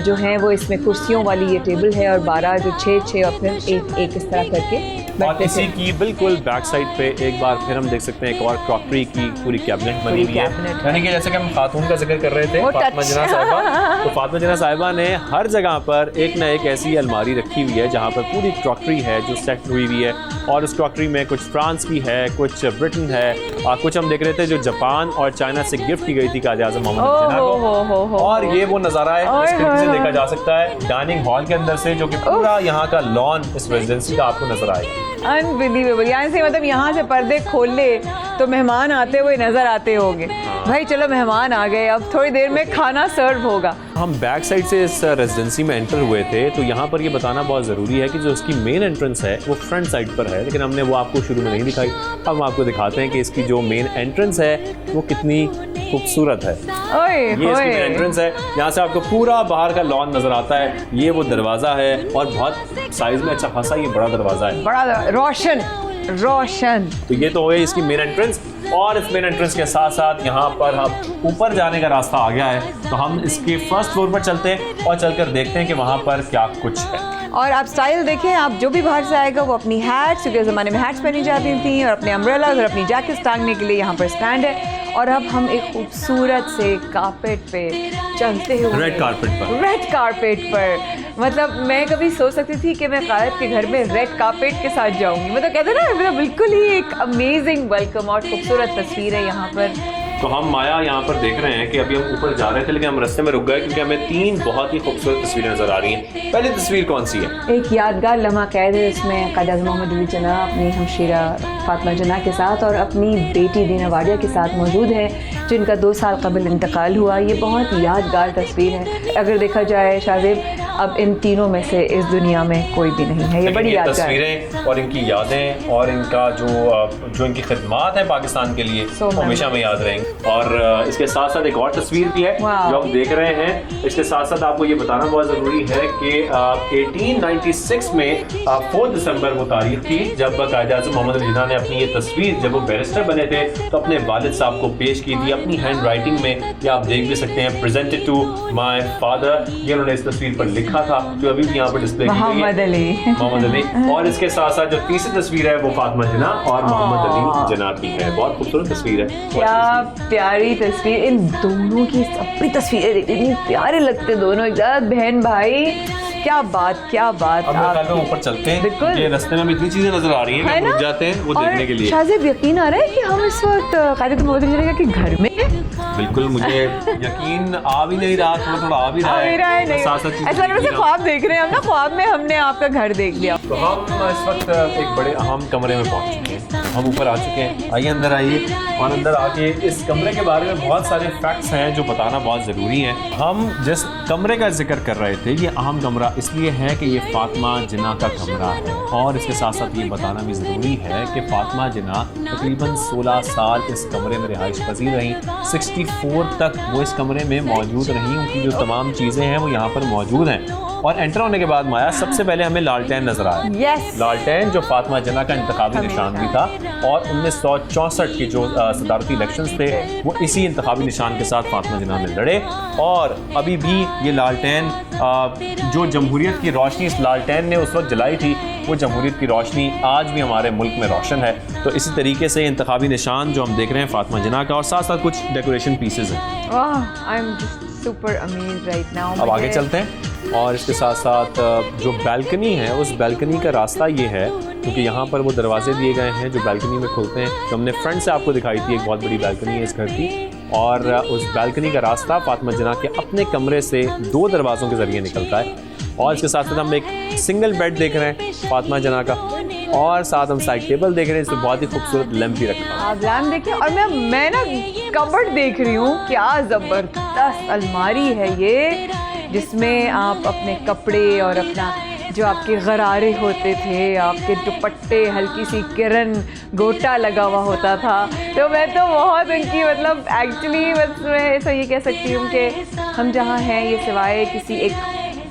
जो हैं वो इसमें कुर्सियों वाली ये टेबल है, और 12 जो 6 और फिर एक इस तरह करके। और इसी की बिल्कुल बैक साइड पे एक बार फिर हम देख सकते हैं एक और क्रॉकरी की पूरी कैबिनेट बनी हुई है, यानी कि जैसे कि हम खातून का जिक्र कर रहे थे फातिमा जिन्ना साहिबा, तो फातिमा जिन्ना साहिबा ने हर जगह पर एक ना एक ऐसी अलमारी रखी हुई है जहाँ पर पूरी क्रॉकरी है जो सेट हुई हुई है। और उस क्रॉकरी में कुछ फ्रांस की है, कुछ ब्रिटेन है, और कुछ हम देख रहे थे जो जापान और चाइना से गिफ्ट की गई थी क़ायद-ए-आज़म मोहम्मद जिन्ना को। और ये वो नज़ारा है इस तरीके से देखा जा सकता है डाइनिंग हॉल के अंदर से, जो कि पूरा यहाँ का लॉन इस रेजिडेंसी का आपको नजर आएगा। अनबिलीवेबल, यहाँ से मतलब यहाँ से पर्दे खोल ले तो मेहमान आते हुए नजर आते होंगे। भाई चलो मेहमान आ गए, अब थोड़ी देर में खाना सर्व होगा। हम बैक साइड से इस रेजिडेंसी में एंटर हुए थे, तो यहाँ पर ये बताना बहुत ज़रूरी है कि जो इसकी मेन एंट्रेंस है वो फ्रंट साइड पर है, लेकिन हमने वो आपको शुरू में नहीं दिखाई। अब हम आपको दिखाते हैं कि इसकी जो मेन एंट्रेंस है वो कितनी खूबसूरत है। ओए ये इसकी होए। एंट्रेंस है, यहाँ से आपको पूरा बाहर का लॉन नजर आता है। ये वो दरवाजा है और बहुत साइज में अच्छा खासा ये बड़ा दरवाजा है, बड़ा रोशन रोशन। तो ये तो हो गई इसकी मेन एंट्रेंस। और इस मेन एंट्रेंस के साथ साथ यहाँ पर हम ऊपर जाने का रास्ता आ गया है, तो हम इसके फर्स्ट फ्लोर पर चलते हैं और चलकर देखते हैं कि वहाँ पर क्या कुछ है। और आप स्टाइल देखें, आप जो भी बाहर से आएगा वो अपनी हैट्स, क्योंकि उस ज़माने में हैट्स पहनी जाती थी, और अपने अम्ब्रेलाज और अपनी जैकेट्स टांगने के लिए यहाँ पर स्टैंड है। और अब हम एक खूबसूरत से कारपेट पे चलते हुए, रेड कारपेट पर मतलब मैं कभी सोच सकती थी कि मैं कायद के घर में रेड कारपेट के साथ जाऊंगी। मतलब कहते हैं ना, मतलब बिल्कुल ही एक अमेजिंग वेलकम और खूबसूरत तस्वीर है यहाँ पर। तो हम माया यहाँ पर देख रहे हैं कि अभी हम ऊपर जा रहे थे, लेकिन हम रास्ते में रुक गए क्योंकि हमें 3 बहुत ही खूबसूरत तस्वीरें नजर आ रही हैं। पहली तस्वीर कौन सी है? एक यादगार लम्हा कैद है, इसमें कायद मोहम्मद अली जना अपनी हमशीरा फातिमा जना के साथ और अपनी बेटी दीना वाडिया के साथ मौजूद है, जिनका 2 साल कबल इंतकाल हुआ। ये बहुत यादगार तस्वीर है। अगर देखा जाए शाहजेब, अब इन तीनों में से इस दुनिया में कोई भी नहीं है। ये बड़ी यादगार तस्वीरें और इनकी यादें और इनका जो इनकी खिदमत है पाकिस्तान के लिए, हमेशा में याद रहेंगे। और इसके साथ साथ एक और तस्वीर भी है जो आप देख रहे हैं। इसके साथ साथ आपको ये बताना बहुत ज़रूरी है कि 1896 में 4 दिसंबर वो तारीख थी जब कायद आज़म मोहम्मद अली जिन्ना ने अपनी ये तस्वीर, जब वो बैरिस्टर बने थे, तो अपने वालिद साहब को पेश की थी अपनी हैंड राइटिंग में। ये आप देख भी सकते हैं, प्रेजेंटेड टू माय फादर। ये उन्होंने इस तस्वीर पर लिखा था, जो अभी भी यहाँ पर डिस्प्ले की गई है, मोहम्मद अली। और इसके साथ साथ जो तीसरी तस्वीर है वो फातिमा जिन्ना और मोहम्मद अली जिन्ना की है। बहुत खूबसूरत तस्वीर है, क्या प्यारी तस्वीर। इन दोनों की अपनी तस्वीरें इतनी प्यारे लगते दोनों, एक साथ बहन भाई। क्या बात, क्या बात। अब मैं ऊपर चलते हैं, बिल्कुल। ये रास्ते में इतनी चीजें नजर आ रही हैं कि हम रुक जाते हैं वो देखने के लिए। शाहजेब, यकीन आ रहा है कि हम इस वक्त कायद मोहम्मद अली जिन्ना के घर में हैं? बिल्कुल, मुझे यकीन आ भी नहीं रहा, थोड़ा आ भी रहा है। ऐसा लग रहा है ख्वाब देख रहे हैं हम ना, ख्वाब में हमने आपका घर देख लिया। तो हम इस वक्त एक बड़े अहम कमरे में पहुंच चुके हैं, हम ऊपर आ चुके हैं। आइए अंदर आइए, और अंदर आके इस कमरे के बारे में बहुत सारे फैक्ट्स हैं जो बताना बहुत ज़रूरी है। हम जिस कमरे का जिक्र कर रहे थे, ये अहम कमरा इसलिए है कि ये फातिमा जिन्ना का कमरा है। और इसके साथ साथ ये बताना भी ज़रूरी है कि फातिमा जिन्ना तकरीबन 16 साल इस कमरे में रिहाइश पजीर रहीं। 64 तक वो इस कमरे में मौजूद रहीं। उनकी जो तमाम चीज़ें हैं वो यहाँ पर मौजूद हैं। और एंटर होने के बाद माया, सबसे पहले हमें लालटेन नजर आया। लालटेन जो फातिमा जिन्ना का इंतखाबी निशान भी था, और 1964 के जो सदारती इलेक्शंस थे वो इसी इंतखाबी निशान के साथ फातिमा जिन्ना में लड़े। और अभी भी ये लालटेन, जो जमहूरियत की रोशनी इस लालटेन ने उस वक्त जलाई थी, वो जमहूरियत की रोशनी आज भी हमारे मुल्क में रोशन है। तो इसी तरीके से इंतखाबी निशान जो हम देख रहे हैं फातिमा जिन्ना का, और साथ साथ कुछ डेकोरेशन पीसेज हैं। अब आगे चलते हैं, और इसके साथ साथ जो बैल्कनी है, उस बैल्कनी का रास्ता ये है, क्योंकि यहाँ पर वो दरवाजे दिए गए हैं जो बैल्कनी में खुलते हैं। तो हमने फ्रंट से आपको दिखाई थी, एक बहुत बड़ी बैल्कनी है इस घर की, और उस बैल्कनी का रास्ता फातिमा जिन्ना के अपने कमरे से 2 दरवाज़ों के ज़रिए निकलता है। और इसके साथ साथ हम एक सिंगल बेड देख रहे हैं फातिमा जिन्ना का, और साथ हम साइड टेबल देख रहे हैं, इसमें बहुत ही खूबसूरत लैंप भी रखा है। आप लैंप देखिए, और मैं ना कबर्ड देख रही हूँ, क्या ज़बरदस्त अलमारी है ये, जिसमें आप अपने कपड़े और अपना जो आपके गरारे होते थे, आपके दुपट्टे, हल्की सी किरण, गोटा लगा हुआ होता था। तो मैं तो बहुत उनकी, मतलब एक्चुअली बस मैं ऐसा ये कह सकती हूँ कि हम जहाँ हैं, ये सिवाय किसी एक,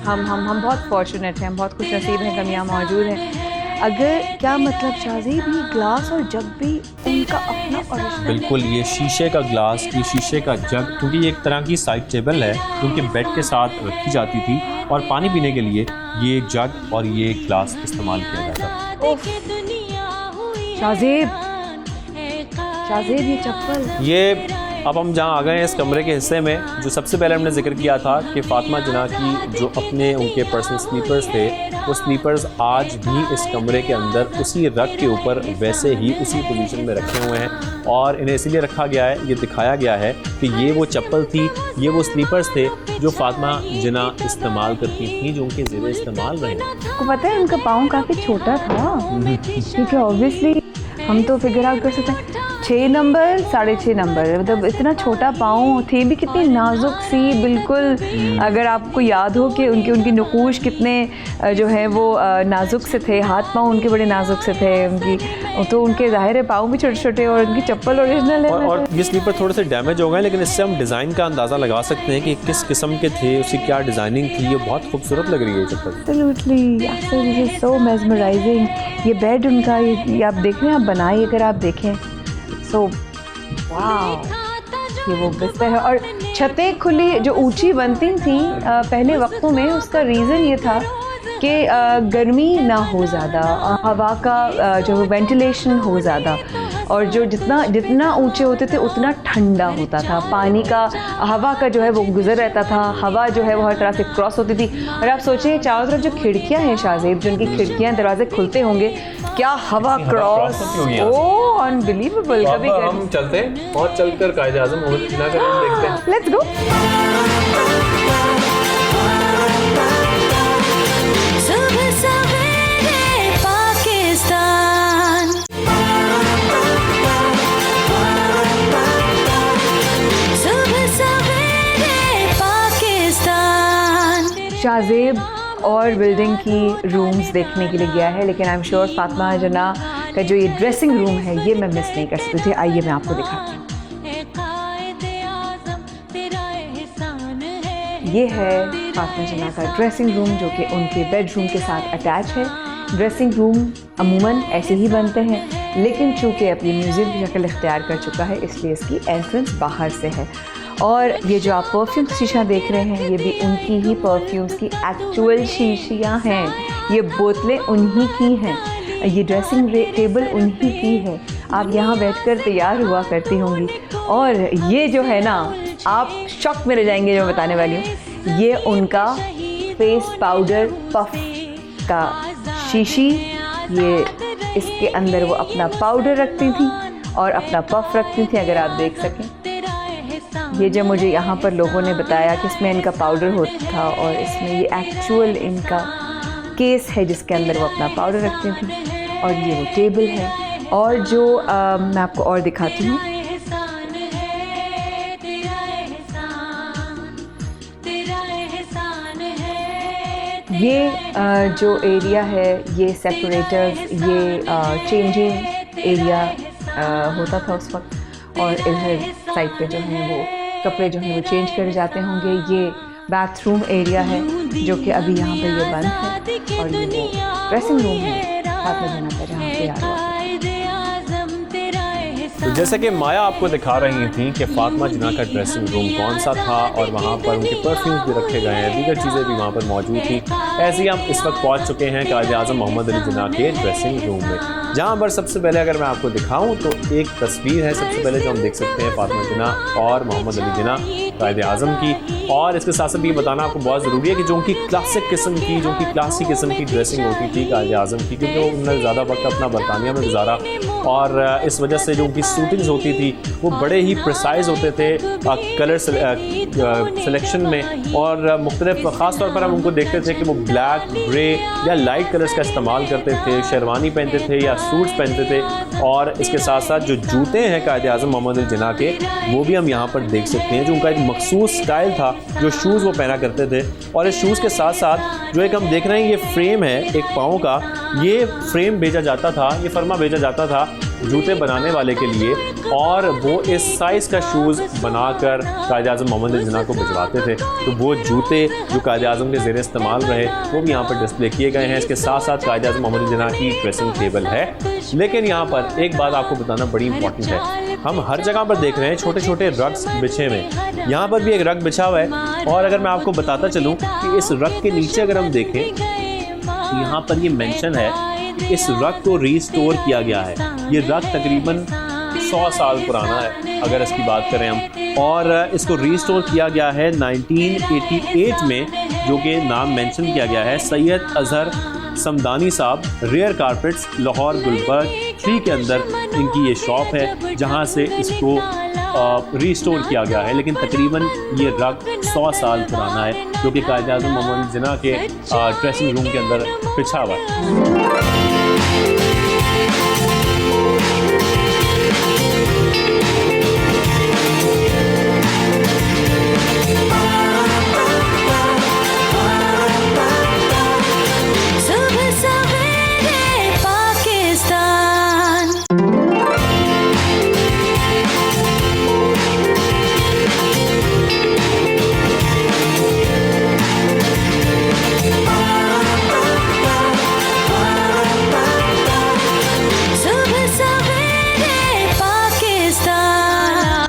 हम बहुत फॉर्चुनेट हैं, हम बहुत खुश नसीब हैं, हम यहाँ मौजूद हैं। अगर क्या मतलब शाहजेब, ये ग्लास और जग भी उनका अपना ओरिजिनल? बिल्कुल, ये शीशे का ग्लास, ये शीशे का जग, क्योंकि ये एक तरह की साइड टेबल है जो उनके बेड के साथ रखी जाती थी, और पानी पीने के लिए ये जग और ये ग्लास इस्तेमाल किया जाता था। शाहजेब, ये चप्पल, ये अब हम जहाँ आ गए हैं इस कमरे के हिस्से में, जो सबसे पहले हमने जिक्र किया था कि फातिमा जिन्ना की जो अपने उनके पर्सनल स्लीपर्स थे, वो स्लीपर्स आज भी इस कमरे के अंदर उसी रग के ऊपर वैसे ही उसी पोजीशन में रखे हुए हैं। और इन्हें इसीलिए रखा गया है, ये दिखाया गया है कि ये वो चप्पल थी, ये वो स्लीपर्स थे जो फातिमा जिन्ना इस्तेमाल करती थी, जो उनके ज़ेरे इस्तेमाल रहे। आपको पता है उनका पाँव काफ़ी छोटा था, क्योंकि ऑब्वियसली हम तो फिगर आउट कर सकते हैं 6 नंबर 6.5 नंबर, मतलब इतना छोटा पाँव थे भी, कितनी नाजुक सी बिल्कुल। अगर आपको याद हो कि उनके नकूश कितने जो है वो नाजुक से थे, हाथ पाँव उनके बड़े नाजुक से थे उनकी, तो उनके ज़ाहिर है पाँव भी छोटे छोटे और उनकी चप्पल ओरिजिनल है। और ये स्लीपर थोड़े से डैमेज हो गए, लेकिन इससे हम डिज़ाइन का अंदाज़ा लगा सकते हैं कि किस किस्म के थे, उसकी क्या डिज़ाइनिंग थी। ये बहुत खूबसूरत लग रही है चप्पल। Absolutely so mesmerising. ये बेड उनका, ये आप देख रहे हैं, आप बनाए अगर आप देखें, सो वाह, ये वो बिस्तर है। और छतें खुली जो ऊंची बनती थी पहले वक्तों में, उसका रीज़न ये था कि गर्मी ना हो ज़्यादा, हवा का जो वेंटिलेशन हो ज़्यादा, और जो जितना ऊंचे होते थे उतना ठंडा होता था, पानी का, हवा का जो है वो गुजर रहता था, हवा जो है वो हर तरह से क्रॉस होती थी। और आप सोचें चारों तरफ जो खिड़कियां हैं शाहजेब, जो उनकी खिड़कियां दरवाजे खुलते होंगे, क्या हवा क्रॉस, ओह अनबिलीवेबल। कभी हम चलते हैं और चलकर कायदे आज़म मोहम्मद जिन्ना का रूम देखते हैं। Let's go. शाहजेब और बिल्डिंग की रूम्स देखने के लिए गया है, लेकिन आई एम श्योर फातिमा जना का जो ये ड्रेसिंग रूम है ये मैं मिस नहीं कर सकती थी। आइए मैं आपको दिखाती हूँ। ये है फातिमा जना का ड्रेसिंग रूम, जो कि उनके बेडरूम के साथ अटैच है। ड्रेसिंग रूम अमूमन ऐसे ही बनते हैं, लेकिन चूँकि अब ये म्यूज़ियम की शक्ल इख्तियार कर चुका है, इसलिए इसकी एंट्रेंस बाहर से है। और ये जो आप परफ्यूम शीशा देख रहे हैं, ये भी उनकी ही परफ्यूम्स की एक्चुअल शीशियाँ हैं। ये बोतलें उन्हीं की हैं, ये ड्रेसिंग टेबल उन्हीं की है। आप यहाँ बैठकर तैयार हुआ करती होंगी। और ये जो है ना, आप शॉक में रह जाएंगे जो मैं बताने वाली हूँ। ये उनका फेस पाउडर पफ का शीशी, ये इसके अंदर वो अपना पाउडर रखती थी और अपना पफ रखती थी, अगर आप देख सकें। ये जब मुझे यहाँ पर लोगों ने बताया कि इसमें इनका पाउडर होता था और इसमें ये एक्चुअल इनका केस है जिसके अंदर वो अपना पाउडर रखती थी। और ये वो टेबल है। और जो मैं आपको और दिखाती हूँ, ये जो एरिया है, ये सेपरेटर्स, ये चेंजिंग एरिया होता था उस वक्त। और इधर साइड पे जो है वो कपड़े जो हैं वो चेंज करे जाते होंगे। ये बाथरूम एरिया है जो कि अभी यहाँ पे ये बंद है। और ये वो ड्रेसिंग रूम है फातिमा जना का, जहाँ पे यार हुआ। तो जैसे कि माया आपको दिखा रही थी कि फातिमा जना का ड्रेसिंग रूम कौन सा था, और वहाँ पर उनके परफ्यूम्स भी रखे गए हैं, दीगर चीज़ें भी वहाँ पर मौजूद थी। ऐसे ही हम इस वक्त पहुँच चुके हैं कायदे आज़म मोहम्मद अली जिन्ना के ड्रेसिंग रूम में, जहाँ पर सबसे पहले अगर मैं आपको दिखाऊं तो एक तस्वीर है सबसे पहले जो हम देख सकते हैं फातिमा जना और मोहम्मद अली जिन्ना कायदे आज़म की। और इसके साथ साथ ये बताना आपको बहुत ज़रूरी है कि जो उनकी क्लासिक किस्म की, जो उनकी क्लासी किस्म की ड्रेसिंग होती थी कायदे आज़म की, क्योंकि उन्होंने ज़्यादा वक्त अपना बरतानिया में गुजारा, और इस वजह से जो उनकी सूटिंग्स होती थी वो बड़े ही प्रिसाइज होते थे कलर सिलेक्शन में। और मुख्तलिफ ख़ास तौर पर हम उनको देखते थे कि वो ब्लैक, ग्रे या लाइट कलर्स का इस्तेमाल करते थे, शेरवानी पहनते थे या सूट्स पहनते थे। और इसके साथ साथ जो जूते हैं कायदे आज़म मोहम्मद अली जिन्ना के, वो भी हम यहाँ पर देख सकते हैं। जो उनका एक मखसूस स्टाइल था, जो शूज़ वो पहना करते थे। और इस शूज़ के साथ साथ जो एक हम देख रहे हैं, ये फ्रेम है एक पाँव का, ये फ्रेम भेजा जाता था, ये फर्मा भेजा जाता था जूते बनाने वाले के लिए, और वो इस साइज़ का शूज़ बनाकर कायदे आज़म मोहम्मद अली जिन्ना को भिजवाते थे। तो वो जूते जो कायदे आज़म के ज़ेर इस्तेमाल रहे वो भी यहाँ पर डिस्प्ले किए गए हैं। इसके साथ साथ कायदे आज़म मोहम्मद अली जिन्ना की ड्रेसिंग टेबल है। लेकिन यहाँ पर एक बात आपको बताना बड़ी इंपॉर्टेंट है, हम हर जगह पर देख रहे हैं छोटे छोटे रग्स बिछे हुए, यहाँ पर भी एक रग बिछा हुआ है। और अगर मैं आपको बताता चलूँ कि इस रग के नीचे अगर हम देखें, यहाँ पर ये मेंशन है कि इस रग को रीस्टोर किया गया है। ये रग तकरीबन 100 साल पुराना है अगर इसकी बात करें हम, और इसको रीस्टोर किया गया है 1988 में, जो कि नाम मेंशन किया गया है सैयद अजहर समदानी साहब, रेयर कारपेट्स, लाहौर गुलबर्ग 3 के अंदर इनकी ये शॉप है, जहाँ से इसको रीस्टोर किया गया है। लेकिन तकरीबन ये रग 100 साल पुराना है, जो कि कायदे आज़म मोहम्मद अली जिन्ना के ड्रेसिंग रूम के अंदर बिछा हुआ है।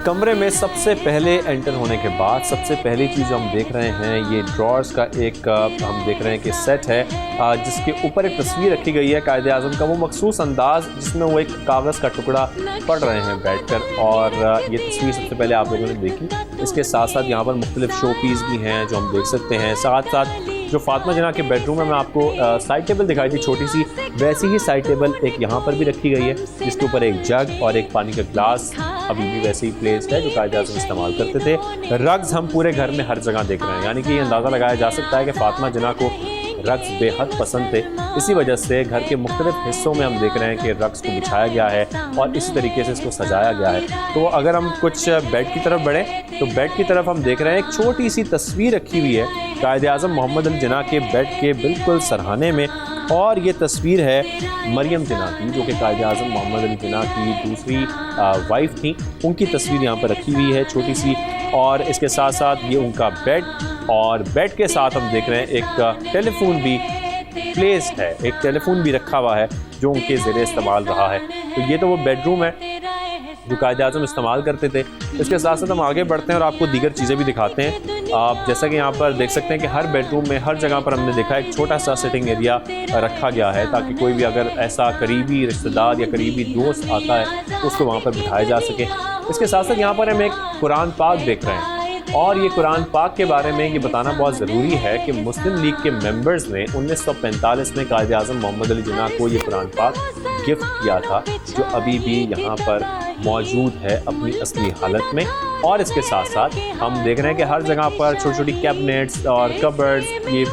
कमरे में सबसे पहले एंटर होने के बाद सबसे पहली चीज़ जो हम देख रहे हैं ये ड्रॉर्स का एक हम देख रहे हैं कि सेट है जिसके ऊपर एक तस्वीर रखी गई है कायदे आज़म का, वो मखसूस अंदाज जिसमें वो एक कागज़ का टुकड़ा पढ़ रहे हैं बैठकर, और ये तस्वीर सबसे पहले आप लोगों ने देखी। इसके साथ साथ यहाँ पर मुख्तलिफ शो पीस भी हैं जो हम देख सकते हैं। साथ साथ जो फातिमा जना के बेडरूम में मैं आपको साइड टेबल दिखाई थी छोटी सी, वैसी ही साइड टेबल एक यहाँ पर भी रखी गई है जिसके ऊपर एक जग और एक पानी का ग्लास अभी भी वैसे ही प्लेस्ड है जो कायदे आज़म इस्तेमाल करते थे। रग्स हम पूरे घर में हर जगह देख रहे हैं, यानी कि ये अंदाज़ा लगाया जा सकता है कि फातिमा जना को रग्स बेहद पसंद थे। इसी वजह से घर के मुख्तलिफ हिस्सों में हम देख रहे हैं कि रग्स को बिछाया गया है और इसी तरीके से इसको सजाया गया है। तो अगर हम कुछ बेड की तरफ बढ़ें तो बेड की तरफ हम देख रहे हैं एक छोटी सी तस्वीर रखी हुई है कायदे आज़म मोहम्मद अली जिन्ना के बेड के बिल्कुल सरहाने में, और ये तस्वीर है मरियम जिन्ना की जो कि कायदे आज़म मोहम्मद अली जिन्ना की दूसरी वाइफ थी। उनकी तस्वीर यहाँ पर रखी हुई है छोटी सी, और इसके साथ साथ ये उनका बेड, और बेड के साथ हम देख रहे हैं एक टेलीफोन भी प्लेस्ड है, एक टेलीफोन भी रखा हुआ है जो उनके ज़रिए इस्तेमाल रहा है। तो ये तो वो बेडरूम है जो कायदे आज़म इस्तेमाल करते थे। इसके साथ साथ हम आगे बढ़ते हैं और आपको दीगर चीज़ें भी दिखाते हैं। आप जैसा कि यहाँ पर देख सकते हैं कि हर बेडरूम में हर जगह पर हमने देखा एक छोटा सा सिटिंग एरिया रखा गया है ताकि कोई भी अगर ऐसा करीबी रिश्तेदार या करीबी दोस्त आता है तो उसको वहाँ पर बिठाया जा सके। इसके साथ साथ यहाँ पर हम एक कुरान पाक देख रहे हैं, और ये कुरान पाक के बारे में ये बताना बहुत ज़रूरी है कि मुस्लिम लीग के मेंबर्स ने 1945 में कायदे आज़म मोहम्मद अली जिन्ना को ये कुरान पाक गिफ्ट किया था जो अभी भी यहाँ पर मौजूद है अपनी असली हालत में। और इसके साथ साथ हम देख रहे हैं कि हर जगह पर छोटी छोटी कैबिनेट्स और कबर्ड्स ये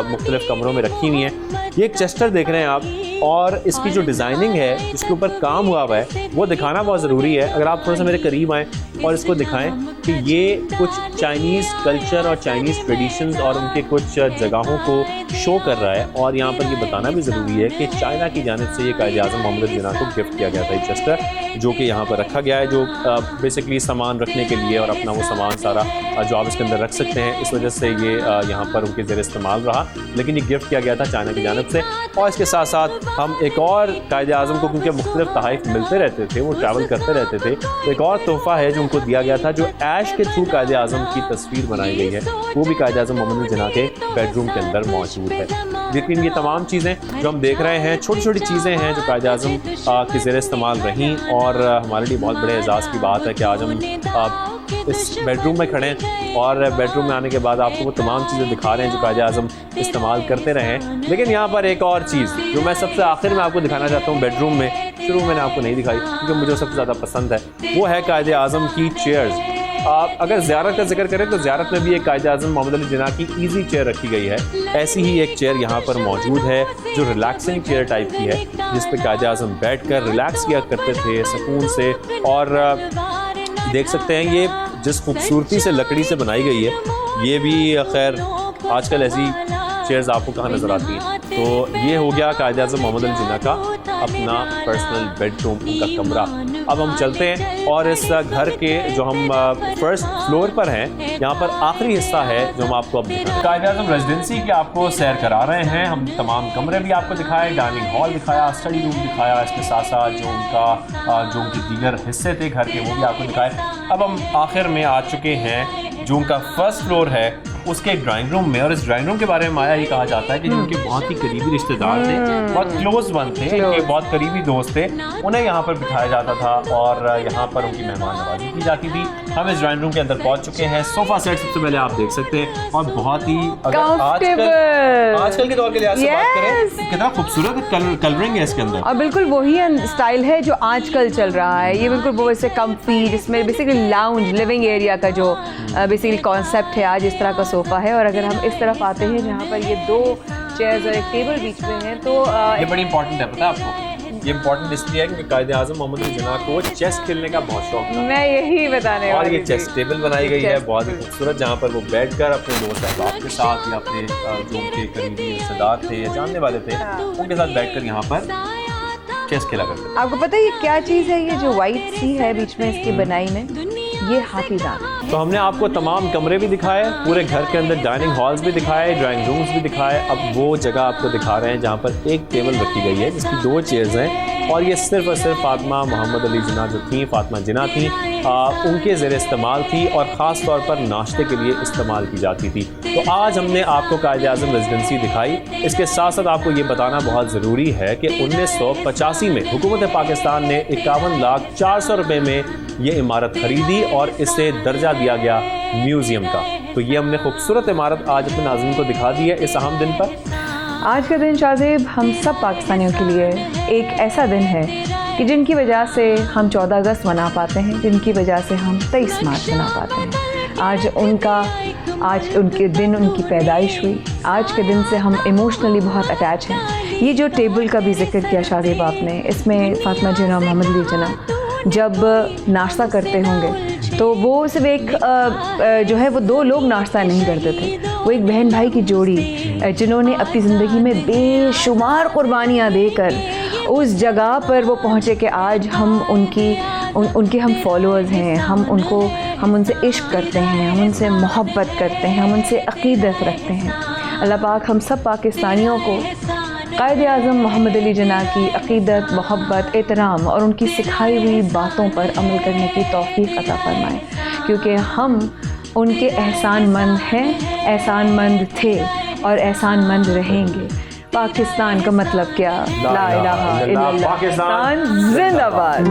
मुख्तलिफ कमरों में रखी हुई हैं। ये एक चेस्टर देख रहे हैं आप, और इसकी जो डिज़ाइनिंग है जिसके ऊपर काम हुआ हुआ है वो दिखाना बहुत ज़रूरी है। अगर आप थोड़ा सा मेरे करीब आएँ और इसको दिखाएं कि ये कुछ चाइनीज़ कल्चर और चाइनीज़ ट्रेडिशंस और उनके कुछ जगहों को शो कर रहा है, और यहाँ पर ये बताना भी ज़रूरी है कि चाइना की जानिब से ये कायदे आज़म मोहम्मद अली जिन्ना को गिफ्ट किया गया था ये चेस्टर जो कि यहाँ पर रखा गया है, जो बेसिकली सामान रखने के लिए और अपना वो सामान सारा जो आप इसके अंदर रख सकते हैं, इस वजह से ये यहाँ पर उनके ज़रिए इस्तेमाल रहा, लेकिन ये गिफ्ट किया गया था चाइना की जानिब से। और इसके साथ साथ हम एक और कायदे आज़म को, क्योंकि मुख्तलिफ तहाइफ मिलते रहते थे, वो ट्रैवल करते रहते थे, तो एक और तोहफ़ा है जो उनको दिया गया था जो ऐश के थ्रू कायदे आज़म की तस्वीर बनाई गई है, वो भी कायदे आज़म मोहम्मद अली जिन्ना के बेडरूम के अंदर मौजूद है। लेकिन ये तमाम चीज़ें जो हम देख रहे हैं छोटी छोटी चीज़ें हैं जो कायदे आज़म के ज़रिए इस्तेमाल रहीं, और हमारे लिए बहुत बड़े एजाज़ की बात है कि आज हम इस बेडरूम में खड़े हैं और बेडरूम में आने के बाद आपको वो तमाम चीज़ें दिखा रहे हैं जो कायदे आज़म इस्तेमाल करते रहे हैं। लेकिन यहाँ पर एक और चीज़ जो मैं सबसे आखिर में आपको दिखाना चाहता हूँ बेडरूम में, शुरू मैंने आपको नहीं दिखाई क्योंकि मुझे सबसे ज़्यादा पसंद है, वो है कायदे आज़म की चेयर्स। आप अगर ज़ियारत का जिक्र करें तो ज़ियारत में भी एक कायदे आज़म मोहम्मद अली जिन्ना की ईजी चेयर रखी गई है। ऐसी ही एक चेयर यहाँ पर मौजूद है जो रिलैक्सिंग चेयर टाइप की है, जिस पर कायदे आज़म बैठ कर रिलैक्स किया करते थे सुकून से। और देख सकते हैं ये जिस खूबसूरती से लकड़ी से बनाई गई है, ये भी खैर आजकल ऐसी चेयर्स आपको कहाँ नज़र आती हैं। तो ये हो गया कायदे आज़म मोहम्मद अली जिन्ना का अपना पर्सनल बेडरूम, उनका कमरा। अब हम चलते हैं और इस घर के जो हम फर्स्ट फ्लोर पर हैं, यहाँ पर आखिरी हिस्सा है जो हम आपको अब दिखाएं। कायदे आज़म रेजिडेंसी के आपको सैर करा रहे हैं हम, तमाम कमरे भी आपको दिखाए, डाइनिंग हॉल दिखाया, स्टडी रूम दिखाया, इसके साथ साथ जो उनके दीगर हिस्से थे घर के वो भी आपको दिखाए। अब हम आखिर में आ चुके हैं जो उनका फर्स्ट फ्लोर है उसके ड्राइंग रूम में, और इस ड्राइंग रूम के बारे में माया ये कहा जाता है कि जो उनके बहुत ही करीबी रिश्तेदार थे, बहुत क्लोज वन थे, उनके बहुत करीबी दोस्त थे, उन्हें यहाँ पर बिठाया जाता था और यहाँ पर उनकी मेहमान नवाजी की जाती थी। हम इस ड्राइंग रूम के अंदर पहुँच चुके हैं। सोफा सेट सबसे पहले आप देख सकते हैं, और बहुत ही आजकल के दौर के लिहाज से बात करें कितना खूबसूरत कलरिंग है इसके अंदर, और बिल्कुल वही स्टाइल है जो आजकल चल रहा है। ये बिल्कुल वो ऐसे कम्फी, जिसमें बेसिकली लाउंज लिविंग एरिया का जो बेसिकली कॉन्सेप्ट है आज इस तरह का सोफ़ा है। और अगर हम इस तरफ आते हैं जहाँ पर ये 2 चेयर्स और एक टेबल बीच में है, तो ये बड़ी इंपॉर्टेंट है, पता है आपको? ये इंपॉर्टेंट इसलिए है कि कायदे आज़म मोहम्मद अली जिन्ना को चेस खेलने का बहुत शौक था। मैं यही बताने और ये चेस टेबल बनाई गई है बहुत ही खूबसूरत, जहाँ पर वो बैठकर अपने दोस्त अहबाब के साथ या अपने जो उनके करीबी रिश्तेदार थे या जानने वाले थे उनके साथ बैठकर यहाँ पर चेस खेला करते थे। आपको पता है ये क्या चीज़ है? ये जो वाइट सी है बीच में इसकी बनाई में, ये हाफिजान। तो हमने आपको तमाम कमरे भी दिखाए, पूरे घर के अंदर डाइनिंग हॉल्स भी दिखाए, ड्राइंग रूम्स भी दिखाए। अब वो जगह आपको दिखा रहे हैं जहाँ पर एक टेबल रखी गई है जिसकी 2 चेयर्स हैं, और ये सिर्फ और सिर्फ फातिमा मोहम्मद अली जिन्ना जो थी, फातिमा जिन्ना थी, उनके ज़ेर इस्तेमाल थी और ख़ास तौर पर नाश्ते के लिए इस्तेमाल की जाती थी। तो आज हमने आपको कायद-ए-आज़म रेजिडेंसी दिखाई। इसके साथ साथ आपको ये बताना बहुत ज़रूरी है कि 1985 में हुकूमत पाकिस्तान ने 51,04,000 रुपये में ये इमारत ख़रीदी और इसे दर्जा दिया गया म्यूज़ियम का। तो ये हमने खूबसूरत इमारत आज अपने नाज़रीन को दिखा दी है इस अहम दिन पर। आज का दिन शाहज़ेब हम सब पाकिस्तानियों के लिए एक ऐसा दिन है कि जिनकी वजह से हम 14 अगस्त मना पाते हैं, जिनकी वजह से हम 23 मार्च मना पाते हैं। आज उनके दिन उनकी पैदाइश हुई। आज के दिन से हम इमोशनली बहुत अटैच हैं। ये जो टेबल का भी जिक्र किया शाहज़ेब आपने, इसमें फातिमा जिन्ना, मोहम्मद अली जिन्ना जब नाश्ता करते होंगे तो वो सिर्फ एक जो है वो 2 लोग नाश्ता नहीं करते थे, वो एक बहन भाई की जोड़ी जिन्होंने अपनी ज़िंदगी में बेशुमार कुर्बानियाँ देकर उस जगह पर वो पहुँचे कि आज हम उनके हम फॉलोअर्स हैं, हम उनसे इश्क करते हैं, हम उनसे मोहब्बत करते हैं, हम उनसे अक़ीदत रखते हैं। अल्लाह पाक हम सब पाकिस्तानियों को कायद-ए-आज़म मोहम्मद अली जिन्ना की अक़ीदत, मोहब्बत, एहतराम और उनकी सिखाई हुई बातों पर अमल करने की तौफ़ीक़ अता फ़रमाए, क्योंकि हम उनके एहसानमंद हैं, एहसानमंद थे और एहसानमंद रहेंगे। पाकिस्तान का मतलब क्या? ला इलाहा इल्लल्लाह, पाकिस्तान जिंदाबाद।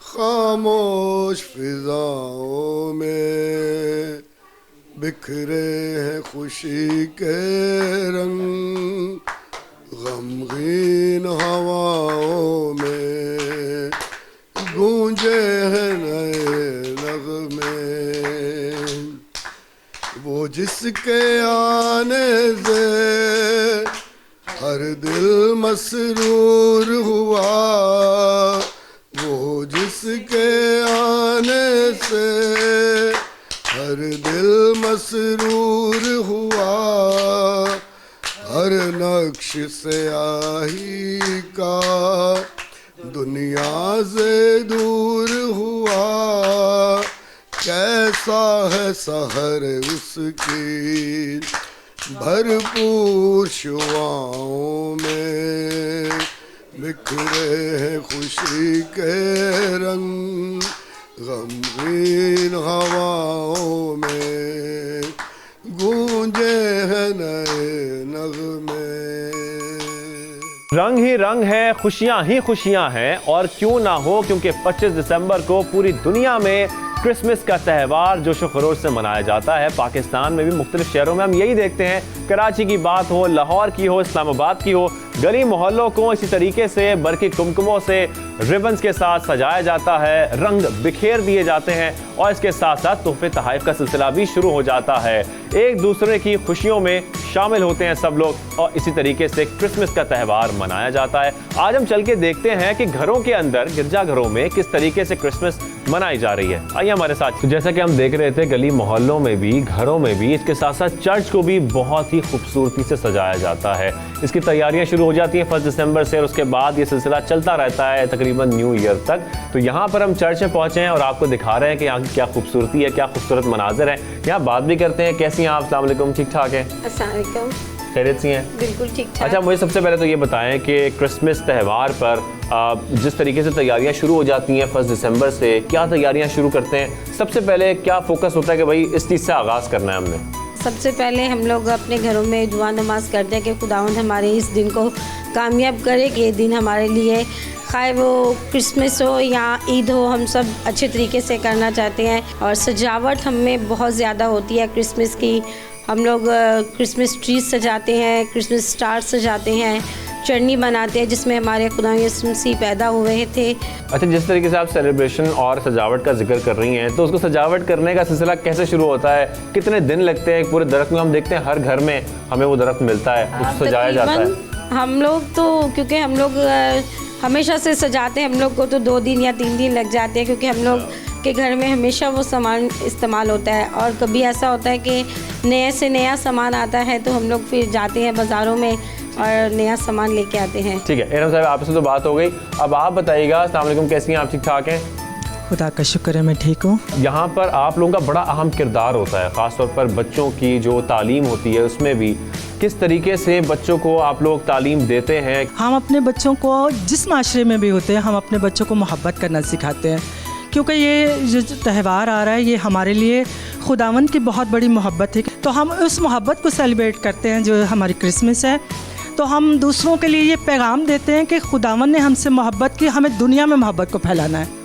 खामोश फिजाओं में बिखरे हैं खुशी के रंग, गमगीन हवाओं में गूंजे हैं नए नग़मे। वो जिसके आने से हर दिल मसरूर हुआ, वो जिसके आने से हर दिल मसरूर हुआ, हर नक्श से आही का दुनिया से दूर हुआ। कैसा है सहर उसकी भरपूर शुआओं में, बिखरे हैं खुशी के रंग, गमगीन हवाओं में गूंजे हैं नए नग़मे। रंग ही रंग है, खुशियाँ ही खुशियाँ हैं, और क्यों ना हो, क्योंकि 25 दिसंबर को पूरी दुनिया में क्रिसमस का त्यौहार जोशो खरोश से मनाया जाता है। पाकिस्तान में भी मुख्तलिफ शहरों में हम यही देखते हैं, कराची की बात हो, लाहौर की हो, इस्लामाबाद की हो, गली मोहल्लों को इसी तरीके से बरकी कुमकुमों से रिबन्स के साथ सजाया जाता है, रंग बिखेर दिए जाते हैं और इसके साथ साथ तोहफे तोहफ़ का सिलसिला भी शुरू हो जाता है। एक दूसरे की खुशियों में शामिल होते हैं सब लोग और इसी तरीके से क्रिसमस का त्यौहार मनाया जाता है। आज हम चल के देखते हैं कि घरों के अंदर, गिरजाघरों में किस तरीके से क्रिसमस मनाई जा रही है। आइए हमारे साथ। तो जैसा कि हम देख रहे थे, गली मोहल्लों में भी, घरों में भी, इसके साथ साथ चर्च को भी बहुत ही खूबसूरती से सजाया जाता है। इसकी तैयारियां शुरू हो जाती हैं 1 दिसंबर से और उसके बाद ये सिलसिला चलता रहता है तकरीबन न्यू ईयर तक। तो यहाँ पर हम चर्च में पहुंचे हैं और आपको दिखा रहे हैं कि यहाँ की क्या खूबसूरती है, क्या खूबसूरत मनाजिर है। यहाँ बात भी करते हैं। कैसी हैं आप? अस्सलाम वालेकुम। ठीक ठाक है? अस्सलाम वालेकुम। खैरियत सी हैं? बिल्कुल ठीक ठाक। अच्छा, मुझे सबसे पहले तो ये बताएं कि क्रिसमस त्यौहार पर जिस तरीके से तैयारियां शुरू हो जाती हैं 1 दिसंबर से, क्या तैयारियां शुरू करते हैं? सबसे पहले क्या फोकस होता है कि भाई इस चीज़ से आगाज़ करना है हमने? सबसे पहले हम लोग अपने घरों में दुआ नमाज करते हैं कि खुदावंद हमारे इस दिन को कामयाब करे, कि ये दिन हमारे लिए, खाए वो क्रिसमस हो या ईद हो, हम सब अच्छे तरीके से करना चाहते हैं। और सजावट हमें बहुत ज़्यादा होती है क्रिसमस की। हम लोग क्रिसमस ट्रीज सजाते हैं, क्रिसमस स्टार सजाते हैं, चटनी बनाते हैं जिसमें हमारे खुदा यीशु मसीह पैदा हुए थे। अच्छा, जिस तरीके से आप सेलिब्रेशन और सजावट का जिक्र कर रही हैं, तो उसको सजावट करने का सिलसिला कैसे शुरू होता है, कितने दिन लगते हैं? पूरे दरख्त में हम देखते हैं हर घर में हमें वो दरख्त मिलता है, उसको सजाया जाता है। हम लोग तो क्योंकि हम लोग हमेशा से सजाते हैं, हम लोग को तो 2 दिन या 3 दिन लग जाते हैं क्योंकि हम लोग के घर में हमेशा वो सामान इस्तेमाल होता है। और कभी ऐसा होता है कि नए से नया सामान आता है तो हम लोग फिर जाते हैं बाज़ारों में और नया सामान लेके आते हैं। ठीक है, इरहम साहब आपसे तो बात हो गई, अब आप बताइएगा। अस्सलाम वालेकुम, कैसी हैं आप? ठीक ठाक हैं? खुदा का शुक्र है, मैं ठीक हूँ। यहाँ पर आप लोगों का बड़ा अहम किरदार होता है, ख़ास तौर पर बच्चों की जो तालीम होती है उसमें भी। किस तरीके से बच्चों को आप लोग तालीम देते हैं? हम अपने बच्चों को, जिस माशरे में भी होते हैं, हम अपने बच्चों को मोहब्बत करना सिखाते हैं, क्योंकि ये जो त्यौहार आ रहा है ये हमारे लिए खुदावंद की बहुत बड़ी मोहब्बत है। तो हम उस मोहब्बत को सेलिब्रेट करते हैं जो हमारी क्रिसमस है। तो हम दूसरों के लिए ये पैगाम देते हैं कि खुदावंद ने हमसे मोहब्बत की, हमें दुनिया में मोहब्बत को फैलाना है।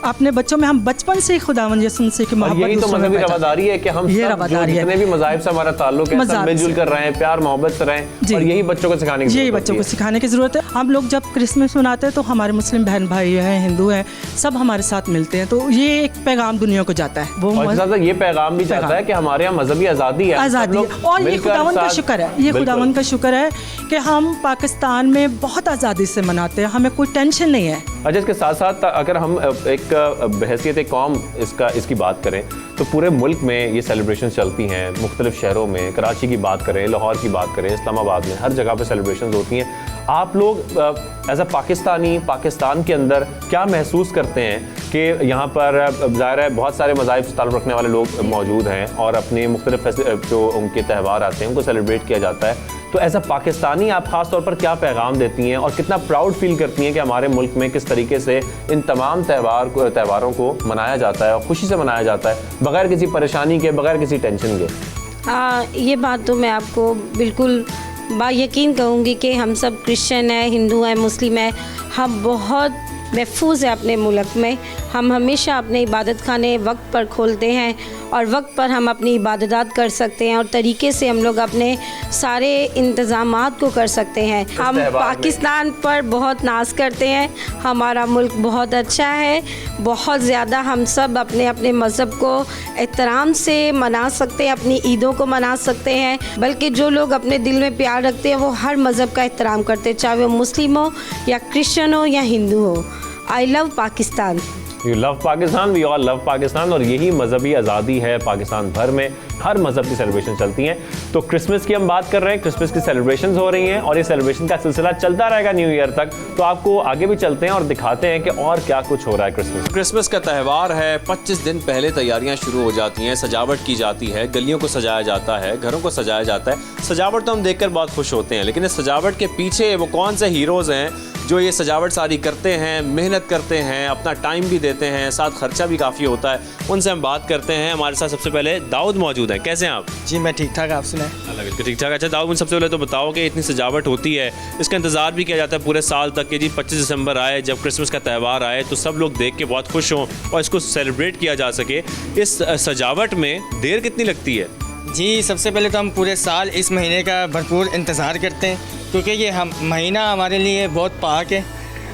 अपने बच्चों में हम बचपन से ही खुदावंद यीशु मसीह की मोहब्बत, यही तो मज़हबी रवादारी है कि हम सब जो जितने भी मज़ाहिब से हमारा ताल्लुक है, सब मिलजुल कर रहे हैं, प्यार मोहब्बत से रहें, और यही बच्चों को सिखाने की यही बच्चों को सिखाने की ज़रूरत है। हम लोग जब क्रिसमस मनाते हैं तो हमारे मुस्लिम बहन भाई हैं, हिंदू हैं, सब हमारे साथ मिलते हैं। तो ये एक पैगाम दुनिया को जाता है। वो ये पैगाम भी जाता है कि हमारे यहाँ मजहबी आज़ादी है, आज़ादी है। और ये खुदावंद का शुक्र है, ये खुदावंद का शुक्र है कि हम पाकिस्तान में बहुत आज़ादी से मनाते हैं, हमें कोई टेंशन नहीं है। अच्छा, इसके साथ साथ अगर हम एक बहसीत कौम इसकी बात करें तो पूरे मुल्क में ये सेलिब्रेशन चलती हैं, मुख्तलिफ शहरों में, कराची की बात करें, लाहौर की बात करें, इस्लामाबाद में, हर जगह पे सेलिब्रेशन होती हैं। आप लोग एज अ पाकिस्तानी पाकिस्तान के अंदर क्या महसूस करते हैं कि यहाँ पर ज़ाहिर है बहुत सारे मज़ाहिब से ताल्लुक़ रखने वाले लोग मौजूद हैं और अपने मुख्तलिफ जो उनके त्यौहार आते हैं उनको सेलिब्रेट किया जाता है। तो एज अ पाकिस्तानी आप ख़ास तौर पर क्या पैगाम देती हैं और कितना प्राउड फील करती हैं कि हमारे मुल्क में किस तरीके से इन तमाम त्यौहारों को मनाया जाता है और खुशी से मनाया जाता है, बगैर किसी परेशानी के, बगैर किसी टेंशन के? ये बात तो मैं आपको बिल्कुल बायकीन कहूँगी कि हम सब क्रिश्चियन हैं, हिंदू हैं, मुस्लिम हैं, हम बहुत महफूज है अपने मुल्क में। हम हमेशा अपने इबादत खाने वक्त पर खोलते हैं और वक्त पर हम अपनी इबादत कर सकते हैं और तरीके से हम लोग अपने सारे इंतज़ामात को कर सकते हैं। हम पाकिस्तान पर बहुत नाज करते हैं, हमारा मुल्क बहुत अच्छा है, बहुत ज़्यादा हम सब अपने अपने मज़हब को एहतराम से मना सकते हैं, अपनी ईदों को मना सकते हैं। बल्कि जो लोग अपने दिल में प्यार रखते हैं वो हर मज़हब का एहतराम करते हैं, चाहे वो मुस्लिम हो या क्रिश्चियन हो या हिंदू हो। I love Pakistan. You love Pakistan, we all love Pakistan. और यही मजहबी आज़ादी है पाकिस्तान भर में, हर मज़हब की सेलिब्रेशन चलती हैं। तो क्रिसमस की हम बात कर रहे हैं, क्रिसमस की सेलिब्रेशंस हो रही हैं और ये सेलिब्रेशन का सिलसिला चलता रहेगा न्यू ईयर तक। तो आपको आगे भी चलते हैं और दिखाते हैं कि और क्या कुछ हो रहा है। क्रिसमस का त्यौहार है, 25 दिन पहले तैयारियां शुरू हो जाती हैं, सजावट की जाती है, गलियों को सजाया जाता है, घरों को सजाया जाता है। सजावट तो हम देखकर बहुत खुश होते हैं, लेकिन इस सजावट के पीछे वो कौन से हीरोज़ हैं जो ये सजावट सारी करते हैं, मेहनत करते हैं, अपना टाइम भी देते हैं, साथ खर्चा भी काफ़ी होता है। उनसे हम बात करते हैं। हमारे साथ सबसे पहले दाऊद मौजूद हैं। कैसे हैं आप? जी मैं ठीक ठाक, आप सुनाएं? अल्लाह बिल्कुल ठीक ठाक। अच्छा दाऊद, मुझे सबसे पहले तो बताओ कि इतनी सजावट होती है, इसका इंतज़ार भी किया जाता है पूरे साल तक कि जी 25 दिसंबर आए, जब क्रिसमस का त्यौहार आए तो सब लोग देख के बहुत खुश हों और इसको सेलिब्रेट किया जा सके। इस सजावट में देर कितनी लगती है? जी सबसे पहले तो हम पूरे साल इस महीने का भरपूर इंतज़ार करते हैं, क्योंकि ये महीना हमारे लिए बहुत पाक है।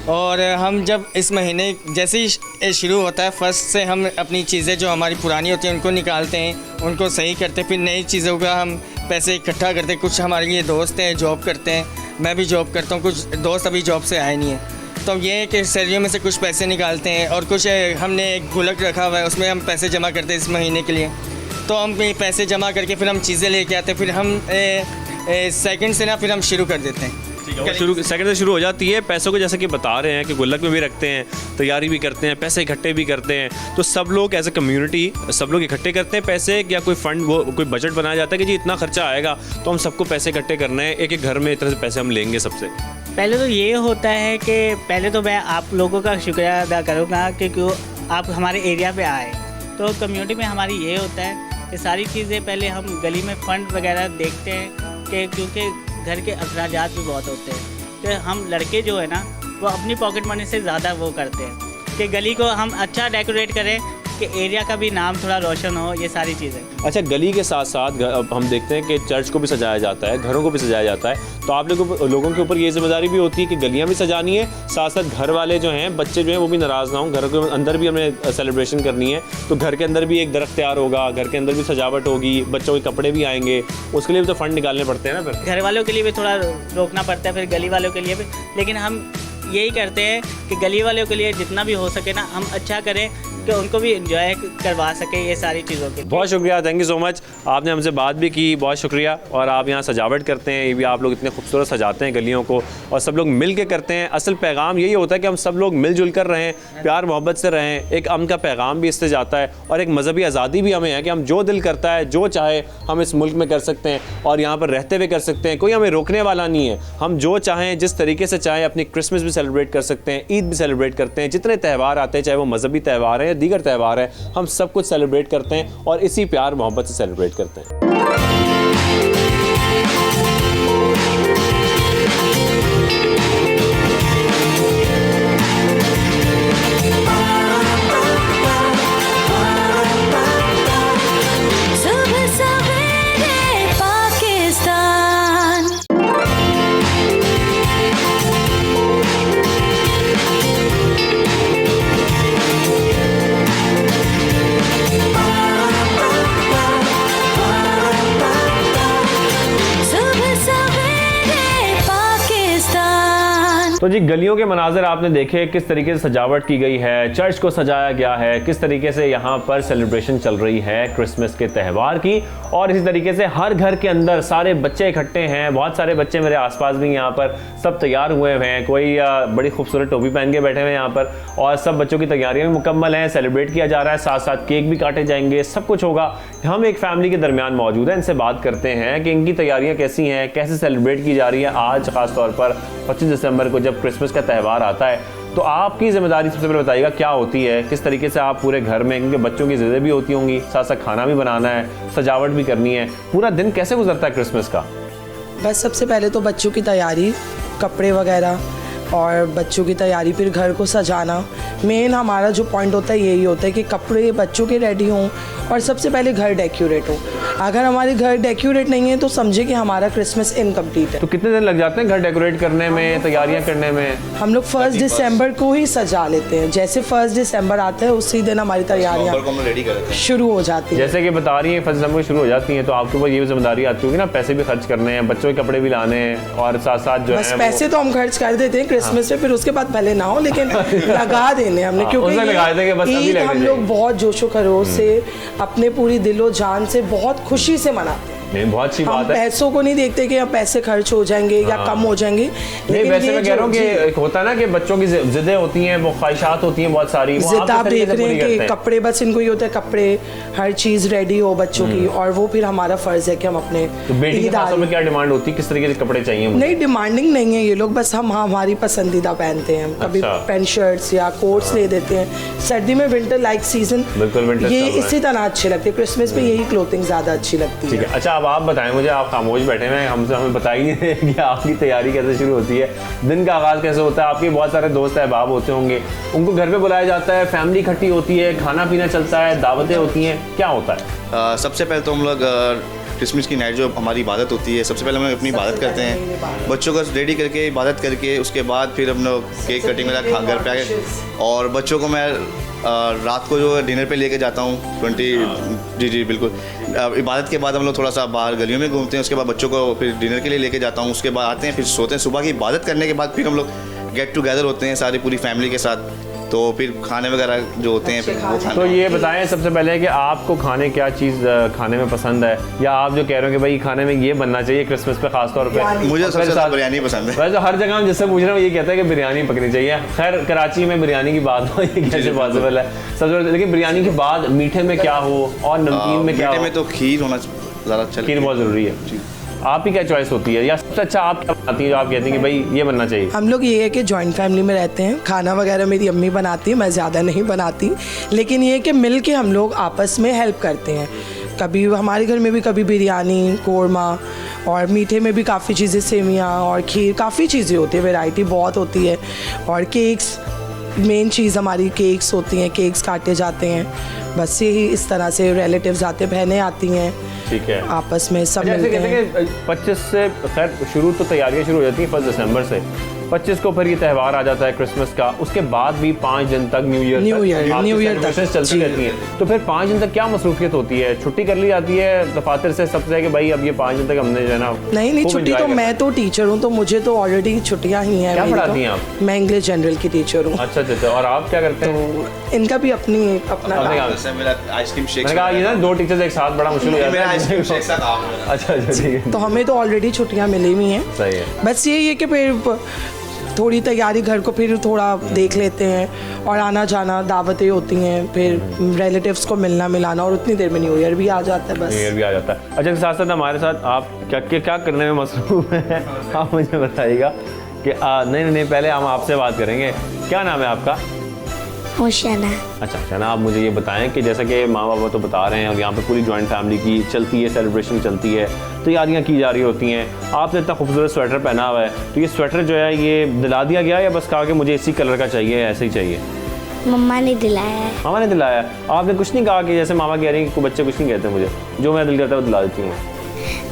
और हम जब इस महीने जैसे ही शुरू होता है, फर्स्ट से हम अपनी चीज़ें जो हमारी पुरानी होती हैं उनको निकालते हैं, उनको सही करते हैं, फिर नई चीज़ों का हम पैसे इकट्ठा करते हैं। कुछ हमारे लिए दोस्त हैं, जॉब करते हैं, मैं भी जॉब करता हूँ, कुछ दोस्त अभी जॉब से आए नहीं हैं। तो ये है कि सैलरी में से कुछ पैसे निकालते हैं और कुछ हमने एक गुल्लक रखा हुआ है, उसमें हम पैसे जमा करते हैं इस महीने के लिए। तो हम पैसे जमा करके फिर हम चीज़ें लेके आते हैं, फिर हम सेकंड से ना फिर हम शुरू कर देते हैं। सेकंड से शुरू हो जाती है। पैसों को जैसे कि बता रहे हैं कि गुल्लक में भी रखते हैं, तैयारी भी करते हैं, पैसे इकट्ठे भी करते हैं। तो सब लोग एज ए कम्युनिटी सब लोग इकट्ठे करते हैं पैसे, या कोई फंड, वो कोई बजट बनाया जाता है कि जी इतना खर्चा आएगा तो हम सबको पैसे इकट्ठे करने हैं, एक एक घर में इतने से पैसे हम लेंगे सबसे? पहले तो ये होता है कि पहले तो मैं आप लोगों का शुक्रिया अदा करूँगा कि क्यों आप हमारे एरिया पे आए। तो कम्युनिटी में हमारी ये होता है कि सारी चीज़ें पहले हम गली में फ़ंड वगैरह देखते हैं कि क्योंकि घर के अखराजात भी बहुत होते हैं, कि हम लड़के जो है ना वो अपनी पॉकेट मनी से ज़्यादा वो करते हैं कि गली को हम अच्छा डेकोरेट करें कि एरिया का भी नाम थोड़ा रोशन हो, ये सारी चीज़ें। अच्छा, गली के साथ साथ अब हम देखते हैं कि चर्च को भी सजाया जाता है, घरों को भी सजाया जाता है, तो आप लोगों के ऊपर ये जिम्मेदारी भी होती है कि गलियां भी सजानी है, साथ साथ घर वाले जो हैं, बच्चे जो हैं वो भी नाराज़ ना हों, घर के अंदर भी हमें सेलिब्रेशन करनी है, तो घर के अंदर भी एक दरख्त तैयार होगा, घर के अंदर भी सजावट होगी, बच्चों के कपड़े भी आएंगे, उसके लिए भी तो फंड निकालने पड़ते हैं ना। फिर घर वालों के लिए भी थोड़ा रोकना पड़ता है, फिर गली वालों के लिए भी, लेकिन हम यही करते हैं कि गली वालों के लिए जितना भी हो सके ना हम अच्छा करें कि उनको भी एंजॉय करवा सके ये सारी चीज़ों के। बहुत शुक्रिया, थैंक यू सो मच, आपने हमसे बात भी की, बहुत शुक्रिया। और आप यहाँ सजावट करते हैं, ये भी आप लोग इतने खूबसूरत सजाते हैं गलियों को, और सब लोग मिल के करते हैं। असल पैगाम यही होता है कि हम सब लोग मिलजुल कर रहें, प्यार मोहब्बत से रहें, एक अमन का पैगाम भी इससे जाता है, और एक मजहबी आज़ादी भी हमें है कि हम जो दिल करता है, जो चाहे हम इस मुल्क में कर सकते हैं और यहाँ पर रहते हुए कर सकते हैं, कोई हमें रोकने वाला नहीं है। हम जो चाहें, जिस तरीके से चाहें, अपनी क्रिसमस भी सेलिब्रेट कर सकते हैं, ईद भी सेलिब्रेट करते हैं, जितने त्यौहार आते हैं, चाहे वो मजहबी त्यौहार हैं या दीगर त्यौहार हैं, हम सब कुछ सेलिब्रेट करते हैं और इसी प्यार मोहब्बत से सेलिब्रेट करते हैं। तो जी, गलियों के मनाज़र आपने देखे, किस तरीके से सजावट की गई है, चर्च को सजाया गया है, किस तरीके से यहाँ पर सेलिब्रेशन चल रही है क्रिसमस के त्यौहार की, और इसी तरीके से हर घर के अंदर सारे बच्चे इकट्ठे हैं। बहुत सारे बच्चे मेरे आसपास भी यहाँ पर सब तैयार हुए हुए हैं, कोई बड़ी खूबसूरत टोपी पहन के बैठे हुए हैं यहाँ पर, और सब बच्चों की तैयारियाँ भी मुकम्मल हैं, सेलिब्रेट किया जा रहा है, साथ साथ केक भी काटे जाएंगे, सब कुछ होगा। हम एक फैमिली के दरमियान मौजूद हैं, इनसे बात करते हैं कि इनकी तैयारियाँ कैसी हैं, कैसे सेलिब्रेट की जा रही है आज ख़ास तौर पर 25 दिसंबर को जब क्रिसमस का त्यौहार आता है। तो आपकी जिम्मेदारी सबसे पहले बताइएगा क्या होती है, किस तरीके से आप पूरे घर में, क्योंकि बच्चों की ज़िद्दें भी होती होंगी, साथ साथ खाना भी बनाना है, सजावट भी करनी है, पूरा दिन कैसे गुजरता है क्रिसमस का? बस सबसे पहले तो बच्चों की तैयारी, कपड़े वगैरह और बच्चों की तैयारी, फिर घर को सजाना। मेन हमारा जो पॉइंट होता है यही होता है कि कपड़े बच्चों के रेडी हों और सबसे पहले घर डेकोरेट हो। अगर हमारे घर डेकोरेट नहीं है तो समझे कि हमारा क्रिसमस इनकम्प्लीट है। तो कितने दिन लग जाते हैं घर डेकोरेट करने में, तैयारियां करने में? हम लोग 1 दिसंबर को ही सजा लेते हैं। जैसे 1 दिसंबर आता है उसी दिन हमारी तैयारियां शुरू हो जाती है। जैसे कि बता रही हैं 1 दिसंबर शुरू हो जाती हैं, तो आपके ऊपर ये जिम्मेदारी आती होगी ना, पैसे भी खर्च करने हैं, बच्चों के कपड़े भी लाने हैं, और साथ साथ जो है पैसे तो हम खर्च कर देते हैं क्रिसमस पे, फिर उसके बाद भले ना हो लेकिन लगा देने हमने, क्योंकि ईद हम लोग बहुत जोशो खरोश से अपने पूरी दिलो जान से बहुत खुशी से मनाते हैं। नहीं, बहुत अच्छी बात है। पैसों को नहीं देखते कि अब पैसे खर्च हो जाएंगे या कम हो जाएंगे। नहीं, वैसे मैं कह रहा हूँ कि एक होता है ना कि बच्चों की जिद्दें होती हैं, वो ख्वाहिशात होती हैं बहुत सारी, जिद आप देख रहे हैं कि कपड़े, बस इनको ये होता है कपड़े, हर चीज़ रेडी हो बच्चों की, और वो फिर हमारा फ़र्ज़ है कि हम अपने। तो बेटी के पासों में क्या डिमांड होती है, किस तरीके से कपड़े चाहिए? नहीं, डिमांडिंग नहीं है ये लोग, बस हम हमारी पसंदीदा पहनते हैं। कभी पैंट शर्ट्स या कोट्स ले देते हैं, सर्दी में विंटर लाइक सीजन, ये इसी तरह अच्छे लगते हैं। क्रिसमस पे यही क्लोथिंग ज़्यादा अच्छी लगती है। ठीक है, अच्छा अब आप बताएं मुझे, आप खामोश बैठे हैं, हमें बताइए नहीं रहे कि आपकी तैयारी कैसे शुरू होती है, दिन का आगाज़ कैसे होता है? आपके बहुत सारे दोस्त अहबाब होते होंगे, उनको घर पे बुलाया जाता है, फैमिली इकट्ठी होती है, खाना पीना चलता है, दावतें होती हैं, क्या होता है? सबसे पहले तो हम लोग क्रिसमस की नाइट जो हमारी इबादत होती है, सबसे पहले हम लोग अपनी इबादत करते हैं, बच्चों को रेडी करके इबादत करके, उसके बाद फिर हम लोग केक कटिंग वगैरह घर पे आके, और बच्चों को मैं रात को जो डिनर पे लेके जाता हूँ 20। जी बिल्कुल। इबादत के बाद हम लोग थोड़ा सा बाहर गलियों में घूमते हैं, उसके बाद बच्चों को फिर डिनर के लिए लेके जाता हूँ, उसके बाद आते हैं, फिर सोते हैं। सुबह की इबादत करने के बाद फिर हम लोग गेट टुगेदर होते हैं सारी पूरी फैमिली के साथ, तो फिर खाने वगैरह जो होते हैं फिर वो खाने। तो ये बताएं सबसे पहले कि आपको खाने क्या चीज़ खाने में पसंद है, या आप जो कह रहे हो कि भाई खाने में ये बनना चाहिए क्रिसमस पे खास तौर पे? मुझे सबसे ज़्यादा बिरयानी पसंद है। वैसे हर जगह हम जिससे पूछ रहे हैं ये कहता है कि बिरयानी पकनी चाहिए। खैर कराची में बिरयानी की बात हो, ये कैसे पॉसिबल है? सबसे, लेकिन बिरयानी के बाद मीठे में क्या हो और नमकीन में क्या हो? मीठे में तो खीर होना ज़्यादा अच्छा, खीर बहुत ज़रूरी है। आपकी क्या चॉइस होती है, या सबसे अच्छा आप क्या बनाती हैं जो आप कहती हैं कि भाई ये बनना चाहिए? हम लोग ये है कि जॉइंट फैमिली में रहते हैं, खाना वगैरह मेरी अम्मी बनाती है, मैं ज़्यादा नहीं बनाती, लेकिन ये है कि मिल के हम लोग आपस में हेल्प करते हैं। कभी हमारे घर में भी कभी बिरयानी, कोरमा, और मीठे में भी काफ़ी चीज़ें, सेवियाँ और खीर, काफ़ी चीज़ें होती है, वैरायटी बहुत होती है, और केक्स मेन चीज़ हमारी केक्स होती हैं, केक्स काटे जाते हैं, बस यही इस तरह से रिलेटिव्स आते, बहनें आती हैं, ठीक है, आपस में सब जैसे मिलते कहते हैं। हैं कि 25 से खैर शुरू तो तैयारियां शुरू हो जाती हैं 1 दिसंबर से, 25 को फिर ये त्यौहार आ जाता है क्रिसमस का, उसके बाद भी 5 दिन तक न्यू ईयर तक चलती रहती हैं। तो फिर 5 दिन तक क्या मसरूफियत होती है? छुट्टी कर ली जाती है दफातर से सबसे कि भाई अब ये 5 दिन तक हमने जो है ना नहीं छुट्टी तो मैं तो टीचर हूँ, तो मुझे तो ऑलरेडी छुट्टियाँ ही हैं। क्या मेरी पढ़ाती तो, हैं आप? मैं इंग्लिश जनरल की टीचर हूँ। अच्छा, और आप क्या करते हैं? तो इनका भी अपना मेरा आइसक्रीम शेक, मैंने कहा ये ना 2 टीचर्स एक साथ बड़ा मुश्किल हो जाता मेरा है। आइसक्रीम शेक साथ आप। अच्छा ठीक है, तो हमें तो ऑलरेडी छुट्टियाँ मिली हुई हैं। सही है। बस यही है कि फिर थोड़ी तैयारी घर को फिर थोड़ा देख लेते हैं, और आना जाना दावतें होती हैं, फिर रिलेटिव्स को मिलना मिलाना, और उतनी देर में न्यू ईयर भी आ जाता है। बस न्यू ईयर भी आ जाता है। अच्छा, के साथ साथ हमारे साथ आप क्या करने में मसरूफ हैं? आप मुझे बताइएगा कि नहीं पहले हम आपसे बात करेंगे। क्या नाम है आपका? होशाना। अच्छा शना, आप मुझे ये बताएं कि जैसा कि माँ बाबा तो बता रहे हैं और यहाँ पे पूरी जॉइंट फैमिली की चलती है, सेलिब्रेशन चलती है, तैयारियाँ की जा रही होती हैं। आपने इतना खूबसूरत स्वेटर पहना हुआ है, तो ये स्वेटर जो है ये दिला दिया गया या बस कहा कि मुझे इसी कलर का चाहिए, ऐसे ही चाहिए? मम्मा ने दिलाया है। मामा ने दिलाया? आपने कुछ नहीं कहा कि जैसे मामा कह रही हैं कि बच्चे कुछ नहीं कहते, मुझे जो मेरा दिल करता है वो दिला देती हैं?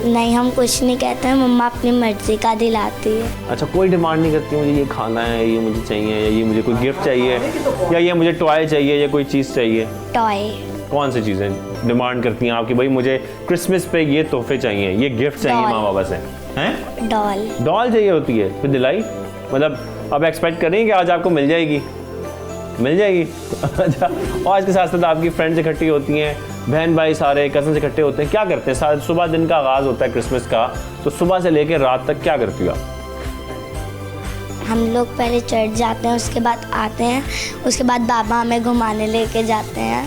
नहीं, हम कुछ नहीं कहते हैं, मम्मा अपनी मर्जी का दिलाती है। अच्छा, कोई डिमांड नहीं करती मुझे ये खाना है, ये मुझे चाहिए, या ये मुझे कोई गिफ्ट चाहिए, या ये मुझे टॉय चाहिए, या कोई चीज़ चाहिए? टॉय। कौन सी चीज़ें डिमांड करती हैं आपकी? भाई मुझे क्रिसमस पे ये तोहफे चाहिए, ये गिफ्ट चाहिए माँ बाबा से? हैं? डॉल चाहिए होती है, फिर दिलाई? मतलब अब एक्सपेक्ट करें कि आज आपको मिल जाएगी? अच्छा, और आज के साथ साथ आपकी फ्रेंड्स इकट्ठी होती हैं, बहन भाई सारे कज़न्स इकट्ठे होते हैं, क्या करते हैं? सुबह दिन का आगाज़ होता है क्रिसमस का, तो सुबह से लेकर रात तक क्या करती हो आप? हम लोग पहले चर्च जाते हैं, उसके बाद आते हैं, उसके बाद बाबा हमें घुमाने लेके जाते हैं,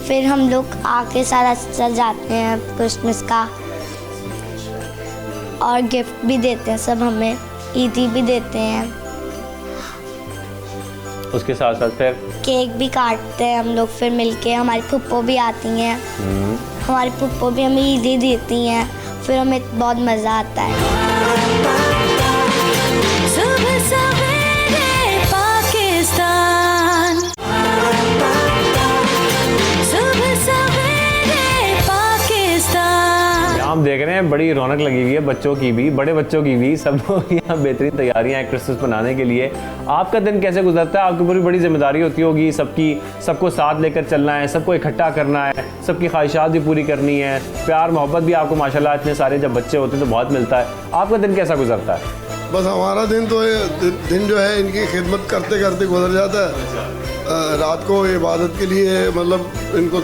फिर हम लोग आके सारा सजाते हैं क्रिसमस का, और गिफ्ट भी देते हैं सब हमें, ईदी भी देते हैं। उसके साथ साथ फिर केक भी काटते हैं हम लोग, फिर मिलके हमारी फुप्पो भी आती हैं, हमारी फुप्पो भी हमें ईदी देती हैं, फिर हमें बहुत मज़ा आता है। सुबह सवेरे पाकिस्तान, सुबह सवेरे पाकिस्तान। हम देख रहे हैं बड़ी रौनक लगी हुई है, बच्चों की भी, बड़े बच्चों की भी, सबको यहाँ बेहतरीन तैयारियां हैं क्रिसमस मनाने के लिए। आपका दिन कैसे गुजरता है? आपकी पूरी बड़ी जिम्मेदारी होती होगी, सबको साथ लेकर चलना है, सबको इकट्ठा करना है, सबकी ख्वाहिशात भी पूरी करनी है, प्यार मोहब्बत भी आपको माशाल्लाह इतने सारे जब बच्चे होते हैं तो बहुत मिलता है। आपका दिन कैसा गुजरता है? बस हमारा दिन तो दिन जो है इनकी खिदमत करते करते गुजर जाता है। रात को इबादत के लिए मतलब इनको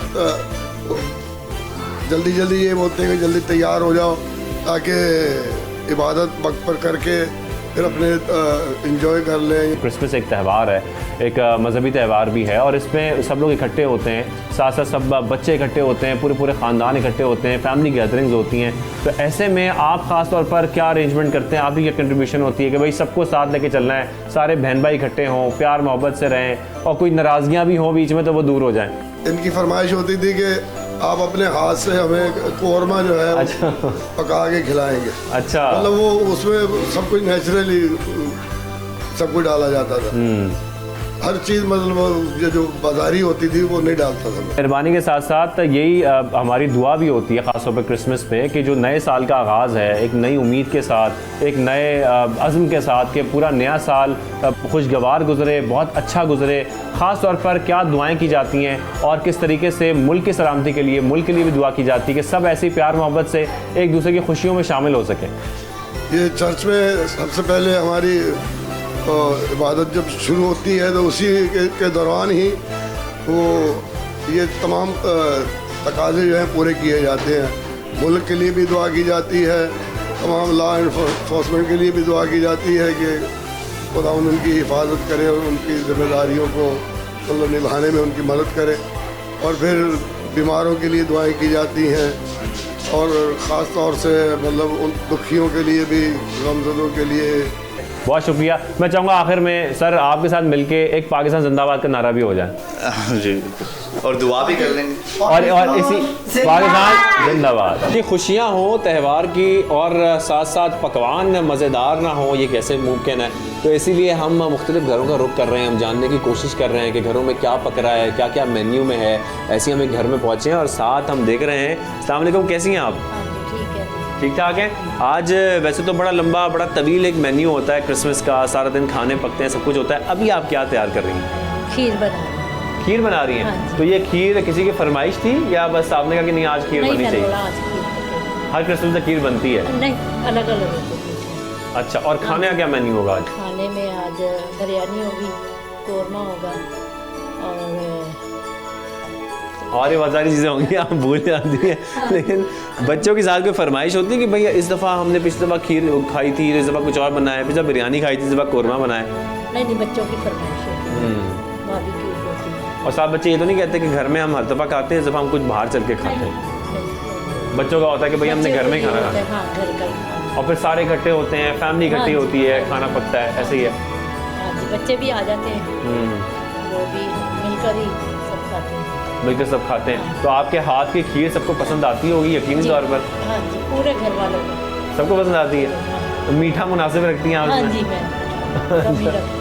जल्दी ये बोलते हैं कि जल्दी तैयार हो जाओ, ताकि इबादत वक्त पर करके फिर अपने इंजॉय कर लें। क्रिसमस एक त्यौहार है, एक मजहबी त्यौहार भी है, और इसमें सब लोग इकट्ठे होते हैं, साथ साथ सब बच्चे इकट्ठे होते हैं, पूरे ख़ानदान इकट्ठे होते हैं, फैमिली गैदरिंग्स होती हैं। तो ऐसे में आप ख़ास तौर पर क्या अरेंजमेंट करते हैं? आपकी क्या कंट्रीब्यूशन होती है कि भाई सबको साथ लेके चलना है, सारे बहन भाई इकट्ठे हों, प्यार मोहब्बत से रहें, और कोई नाराज़गियाँ भी हों बीच में तो वो दूर हो जाएँ? इनकी फरमाइश होती थी कि आप अपने हाथ से हमें कोरमा जो है पका के खिलाएंगे। अच्छा, मतलब वो उसमें सब कुछ नेचुरली सब कुछ डाला जाता था, हर चीज़, मतलब ये जो बाजारी होती थी वो नहीं डालता था। मेहरबानी के साथ साथ यही हमारी दुआ भी होती है ख़ासतौर पर क्रिसमस पे कि जो नए साल का आगाज़ है, एक नई उम्मीद के साथ, एक नए अज़्म के साथ कि पूरा नया साल खुशगवार गुजरे, बहुत अच्छा गुजरे। ख़ास तौर पर क्या दुआएं की जाती हैं और किस तरीके से मुल्क की सलामती के लिए, मुल्क के लिए भी दुआ की जाती है कि सब ऐसी प्यार मोहब्बत से एक दूसरे की खुशियों में शामिल हो सकें। ये चर्च में सबसे पहले हमारी इबादत जब शुरू होती है तो उसी के दौरान ही वो ये तमाम तकाज़े जो हैं पूरे किए जाते हैं। मुल्क के लिए भी दुआ की जाती है, तमाम लॉ एनफोर्समेंट के लिए भी दुआ की जाती है कि खुदा उनकी हिफाजत करे और उनकी जिम्मेदारियों को मतलब निभाने में उनकी मदद करे, और फिर बीमारों के लिए दुआएं की जाती हैं, और ख़ास तौर से मतलब उन दुखियों के लिए भी, गमज़दों के लिए बहुत शुक्रिया। मैं चाहूँगा आखिर में सर आपके साथ मिलके एक पाकिस्तान जिंदाबाद का नारा भी हो जाए। जी, और दुआ भी कर लेंगे। और इसी पाकिस्तान जिंदाबाद की खुशियाँ हों त्यौहार की और साथ साथ पकवान मज़ेदार ना हो, ये कैसे मुमकिन है? तो इसीलिए हम मुख्तलिफ घरों का रुख कर रहे हैं, हम जानने की कोशिश कर रहे हैं कि घरों में क्या पक रहा है, क्या क्या मेन्यू में है। ऐसे हम एक घर में पहुँचे हैं और साथ हम देख रहे हैं। अस्सलाम वालेकुम, कैसी हैं आप? ठीक ठाक है। आज वैसे तो बड़ा लंबा बड़ा तवील एक मेन्यू होता है क्रिसमस का, सारा दिन खाने पकते हैं, सब कुछ होता है। अभी आप क्या तैयार कर रही हैं? खीर बना रही हैं। हाँ तो ये खीर किसी की फरमाइश थी या बस आपने कहा कि नहीं आज खीर बननी चाहिए? हर क्रिसमस में खीर बनती है? नहीं, अलग अलग। अच्छा, और खाने का क्या मेन्यू होगा आज? खाने में आज बिरयानी होगी, कोरमा होगा और ये बहुत सारी चीज़ें होंगी, आप भूल जाती हैं। लेकिन बच्चों के साथ कोई फरमाइश होती है कि भैया इस दफ़ा हमने पिछली दफ़ा खीर खाई थी, इस दफ़ा कुछ और बनाया, पिछली बिरयानी खाई थी, इस दफ़ा कोरमा बनाया? नहीं, बच्चों की फरमाइश है। और साथ बच्चे ये तो नहीं कहते कि घर में हम हर दफ़ा खाते हैं, इस दफ़ा हम कुछ बाहर चल के खाते हैं। बच्चों का होता है कि भैया हमने घर में ही खाना खाना, और फिर सारे इकट्ठे होते हैं, फैमिली इकट्ठी होती है, खाना पकता है, ऐसे ही है। बच्चे भी आ जाते हैं, वो भी मिलकर ही सब खाते हैं। मिलकर सब खाते हैं। तो आपके हाथ की खीर सबको पसंद आती होगी यकीनी तौर पर? हाँ जी, पूरे घर वालों को सबको पसंद आती है। तो मीठा मुनासिब रखती हैं आप? हाँ जी, मैं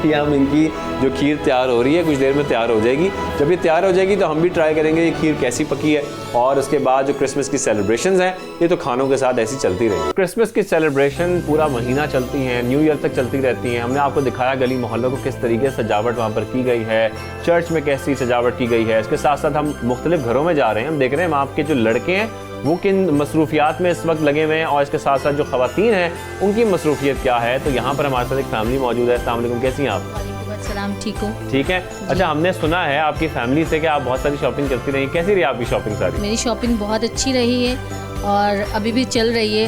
ये हम इनकी जो खीर तैयार हो रही है कुछ देर में तैयार हो जाएगी। जब ये तैयार हो जाएगी तो हम भी ट्राई करेंगे ये खीर कैसी पकी है। और उसके बाद जो क्रिसमस की सेलिब्रेशंस हैं ये तो खानों के साथ ऐसी चलती रहेंगी। क्रिसमस की सेलिब्रेशन पूरा महीना चलती हैं, न्यू ईयर तक चलती रहती हैं। हमने आपको दिखाया गली मोहल्लों को किस तरीके से सजावट वहाँ पर की गई है, चर्च में कैसी सजावट की गई है। इसके साथ साथ हम मुख्तलिफ घरों में जा रहे हैं, हम देख रहे हैं आपके जो लड़के हैं वो किन मसरूफियात में इस वक्त लगे हुए हैं और इसके साथ साथ जो ख़वातीन हैं उनकी मसरूफियत क्या है। तो यहाँ पर हमारे साथ एक फैमिली मौजूद है। अस्सलाम वालेकुम, कैसी हैं आप? सलाम, ठीक हो? ठीक है। अच्छा, हमने सुना है आपकी फैमिली से कि आप बहुत सारी शॉपिंग करती रही, कैसी रही आपकी शॉपिंग सारी? मेरी शॉपिंग बहुत अच्छी रही है और अभी भी चल रही है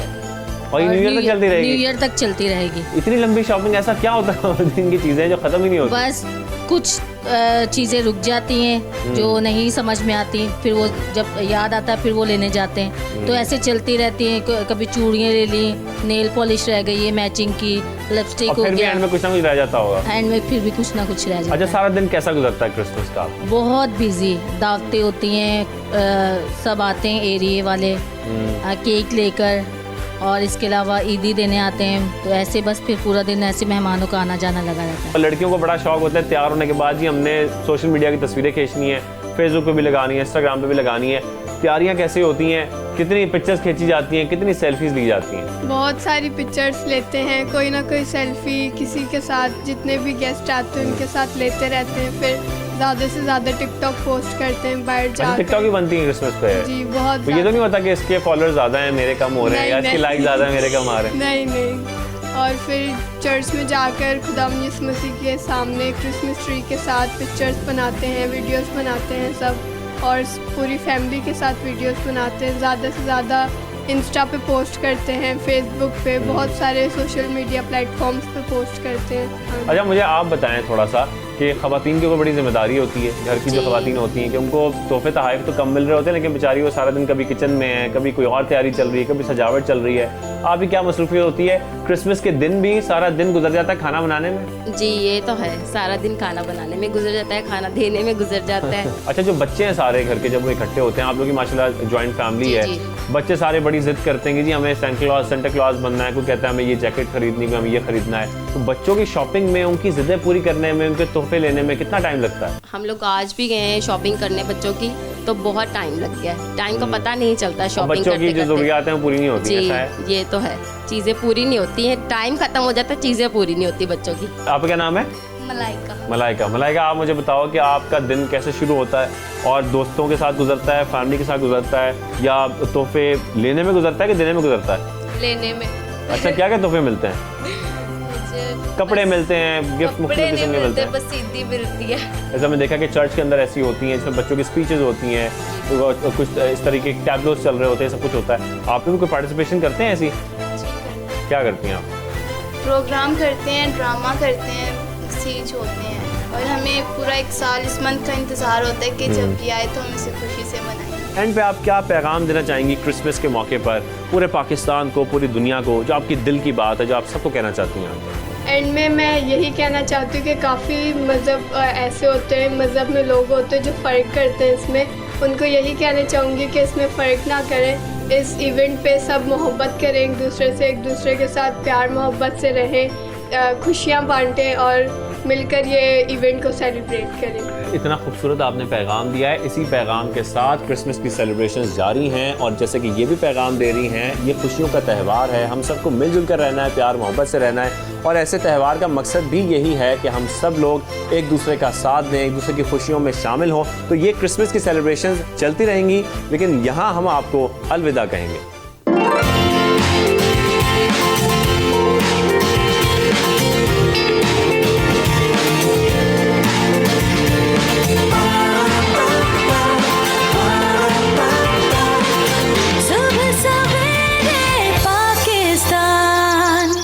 और न्यू ईयर तक चलती रहेगी? न्यू ईयर तक चलती रहेगी। इतनी लंबी शॉपिंग, ऐसा क्या होता है इनकी चीज़ें जो ख़त्म ही नहीं होती? बस कुछ चीज़ें रुक जाती हैं जो नहीं समझ में आती, फिर वो जब याद आता है फिर वो लेने जाते हैं। तो ऐसे चलती रहती हैं। कभी चूड़ियाँ ले ली, नेल पॉलिश रह गई है मैचिंग की, लिपस्टिक हो गया, एंड में कुछ ना कुछ रह जाता होगा। एंड में फिर भी कुछ ना कुछ रह जाता है। अच्छा, सारा दिन कैसा गुजरता है क्रिसमस का? बहुत बिजी, दावतें होती हैं, सब आते हैं एरिए वाले केक लेकर, और इसके अलावा ईदी देने आते हैं। तो ऐसे बस फिर पूरा दिन ऐसे मेहमानों का आना जाना लगा रहता है। लड़कियों को बड़ा शौक होता है तैयार होने के बाद जी हमने सोशल मीडिया की तस्वीरें खींचनी है, फेसबुक पे भी लगानी है, इंस्टाग्राम पे भी लगानी है। तैयारियां कैसे होती हैं, कितनी पिक्चर्स खींची जाती हैं, कितनी सेल्फीज ली जाती हैं? बहुत सारी पिक्चर्स लेते हैं, कोई ना कोई सेल्फी किसी के साथ, जितने भी गेस्ट आते हैं उनके साथ लेते रहते हैं। फिर ज़्यादा से ज़्यादा टिकटॉक पोस्ट करते हैं बाहर जाकर। टिकटॉक ही बनती है क्रिसमस पे? जी, बहुत। तो ये तो नहीं होता कि इसके फॉलोअर्स ज़्यादा हैं मेरे कम हो रहे हैं, या इसके लाइक ज़्यादा है मेरे कम आ रहे हैं? नहीं। और फिर चर्च में जाकर खुदा यीशु मसीह के सामने क्रिसमस ट्री के साथ पिक्चर्स बनाते हैं, वीडियोस बनाते हैं सब, और पूरी फैमिली के साथ वीडियोस बनाते हैं। ज़्यादा से ज़्यादा इंस्टा पे पोस्ट करते हैं, फेसबुक पे, बहुत सारे सोशल मीडिया प्लेटफॉर्म्स पे पोस्ट करते हैं। अच्छा, मुझे आप बताएं थोड़ा सा कि ख़वातीन की कोई बड़ी जिम्मेदारी होती है, घर की जो ख़वातीन होती हैं, कि उनको तोहफे तोहफ़े तो कम मिल रहे होते हैं लेकिन बेचारी वो सारा दिन कभी किचन में है, कभी कोई और तैयारी चल रही है, कभी सजावट चल रही है। आपकी क्या मसरूफियत होती है? क्रिसमस के दिन भी सारा दिन गुजर जाता है खाना बनाने में? जी, ये तो है, सारा दिन खाना बनाने में गुजर जाता है, खाना देने में गुजर जाता है। अच्छा, जो बच्चे हैं सारे घर के जब वो इकट्ठे होते हैं, आप लोग की माशाल्लाह जॉइंट फैमिली है, बच्चे सारे बड़ी जिद करते हैं कि जी हमें सेंटा क्लॉज बनना है, कोई कहता है हमें ये जैकेट खरीदनी है, हमें ये खरीदना है। तो बच्चों की शॉपिंग में, उनकी जिद्दें पूरी करने में, उनके तोहफे लेने में कितना टाइम लगता है? हम लोग आज भी गए हैं शॉपिंग करने बच्चों की, तो बहुत टाइम लग गया है। टाइम का पता नहीं चलता शॉपिंग बच्चों की जो ज़रूरियात हैं वो पूरी नहीं होती जी, ऐसा है? ये तो है, चीज़ें पूरी नहीं होती हैं, टाइम खत्म हो जाता है, चीज़ें पूरी नहीं होती बच्चों की। आपका क्या नाम है? मलाइका, आप मुझे बताओ कि आपका दिन कैसे शुरू होता है, और दोस्तों के साथ गुजरता है, फैमिली के साथ गुजरता है, या तोहफे लेने में गुजरता है कि देने में गुजरता है? लेने में। अच्छा, क्या क्या तोहफे मिलते हैं? कपड़े मिलते हैं, गिफ्ट मुख्तलिफ किस्म के मिलते हैं, बस सीधी मिलती है। ऐसा मैंने देखा कि चर्च के अंदर ऐसी होती हैं जिसमें बच्चों की स्पीचेस होती हैं, तो कुछ इस तरीके के टैबलोस चल रहे होते हैं, सब कुछ होता है। आप लोग कोई पार्टिसिपेशन करते हैं ऐसी? क्या करती हैं आप? प्रोग्राम करते हैं, ड्रामा करते हैं, स्पीच होते हैं, और हमें पूरा एक साल इस मंथ का इंतज़ार होता है कि जब ये आए तो हम इसे खुशी से मनाएं। एंड पे आप क्या पैगाम देना चाहेंगी क्रिसमस के मौके पर पूरे पाकिस्तान को, पूरी दुनिया को, जो आपकी दिल की बात है, जो आप सबको कहना चाहती हैं? एंड में मैं यही कहना चाहती हूँ कि काफ़ी मज़हब ऐसे होते हैं, मज़हब में लोग होते हैं जो फ़र्क करते हैं इसमें, उनको यही कहना चाहूँगी कि इसमें फ़र्क ना करें। इस इवेंट पे सब मोहब्बत करें एक दूसरे से, एक दूसरे के साथ प्यार मोहब्बत से रहें, खुशियाँ बांटें और मिलकर ये इवेंट को सेलिब्रेट करें। इतना खूबसूरत आपने पैगाम दिया है। इसी पैगाम के साथ क्रिसमस की सेलिब्रेशंस जारी हैं और जैसे कि ये भी पैगाम दे रही हैं, ये खुशियों का त्यौहार है, हम सबको मिलजुल कर रहना है, प्यार मोहब्बत से रहना है और ऐसे त्यौहार का मकसद भी यही है कि हम सब लोग एक दूसरे का साथ दें, एक दूसरे की खुशियों में शामिल हों। तो ये क्रिसमस की सेलिब्रेशंस चलती रहेंगी, लेकिन यहाँ हम आपको अलविदा कहेंगे।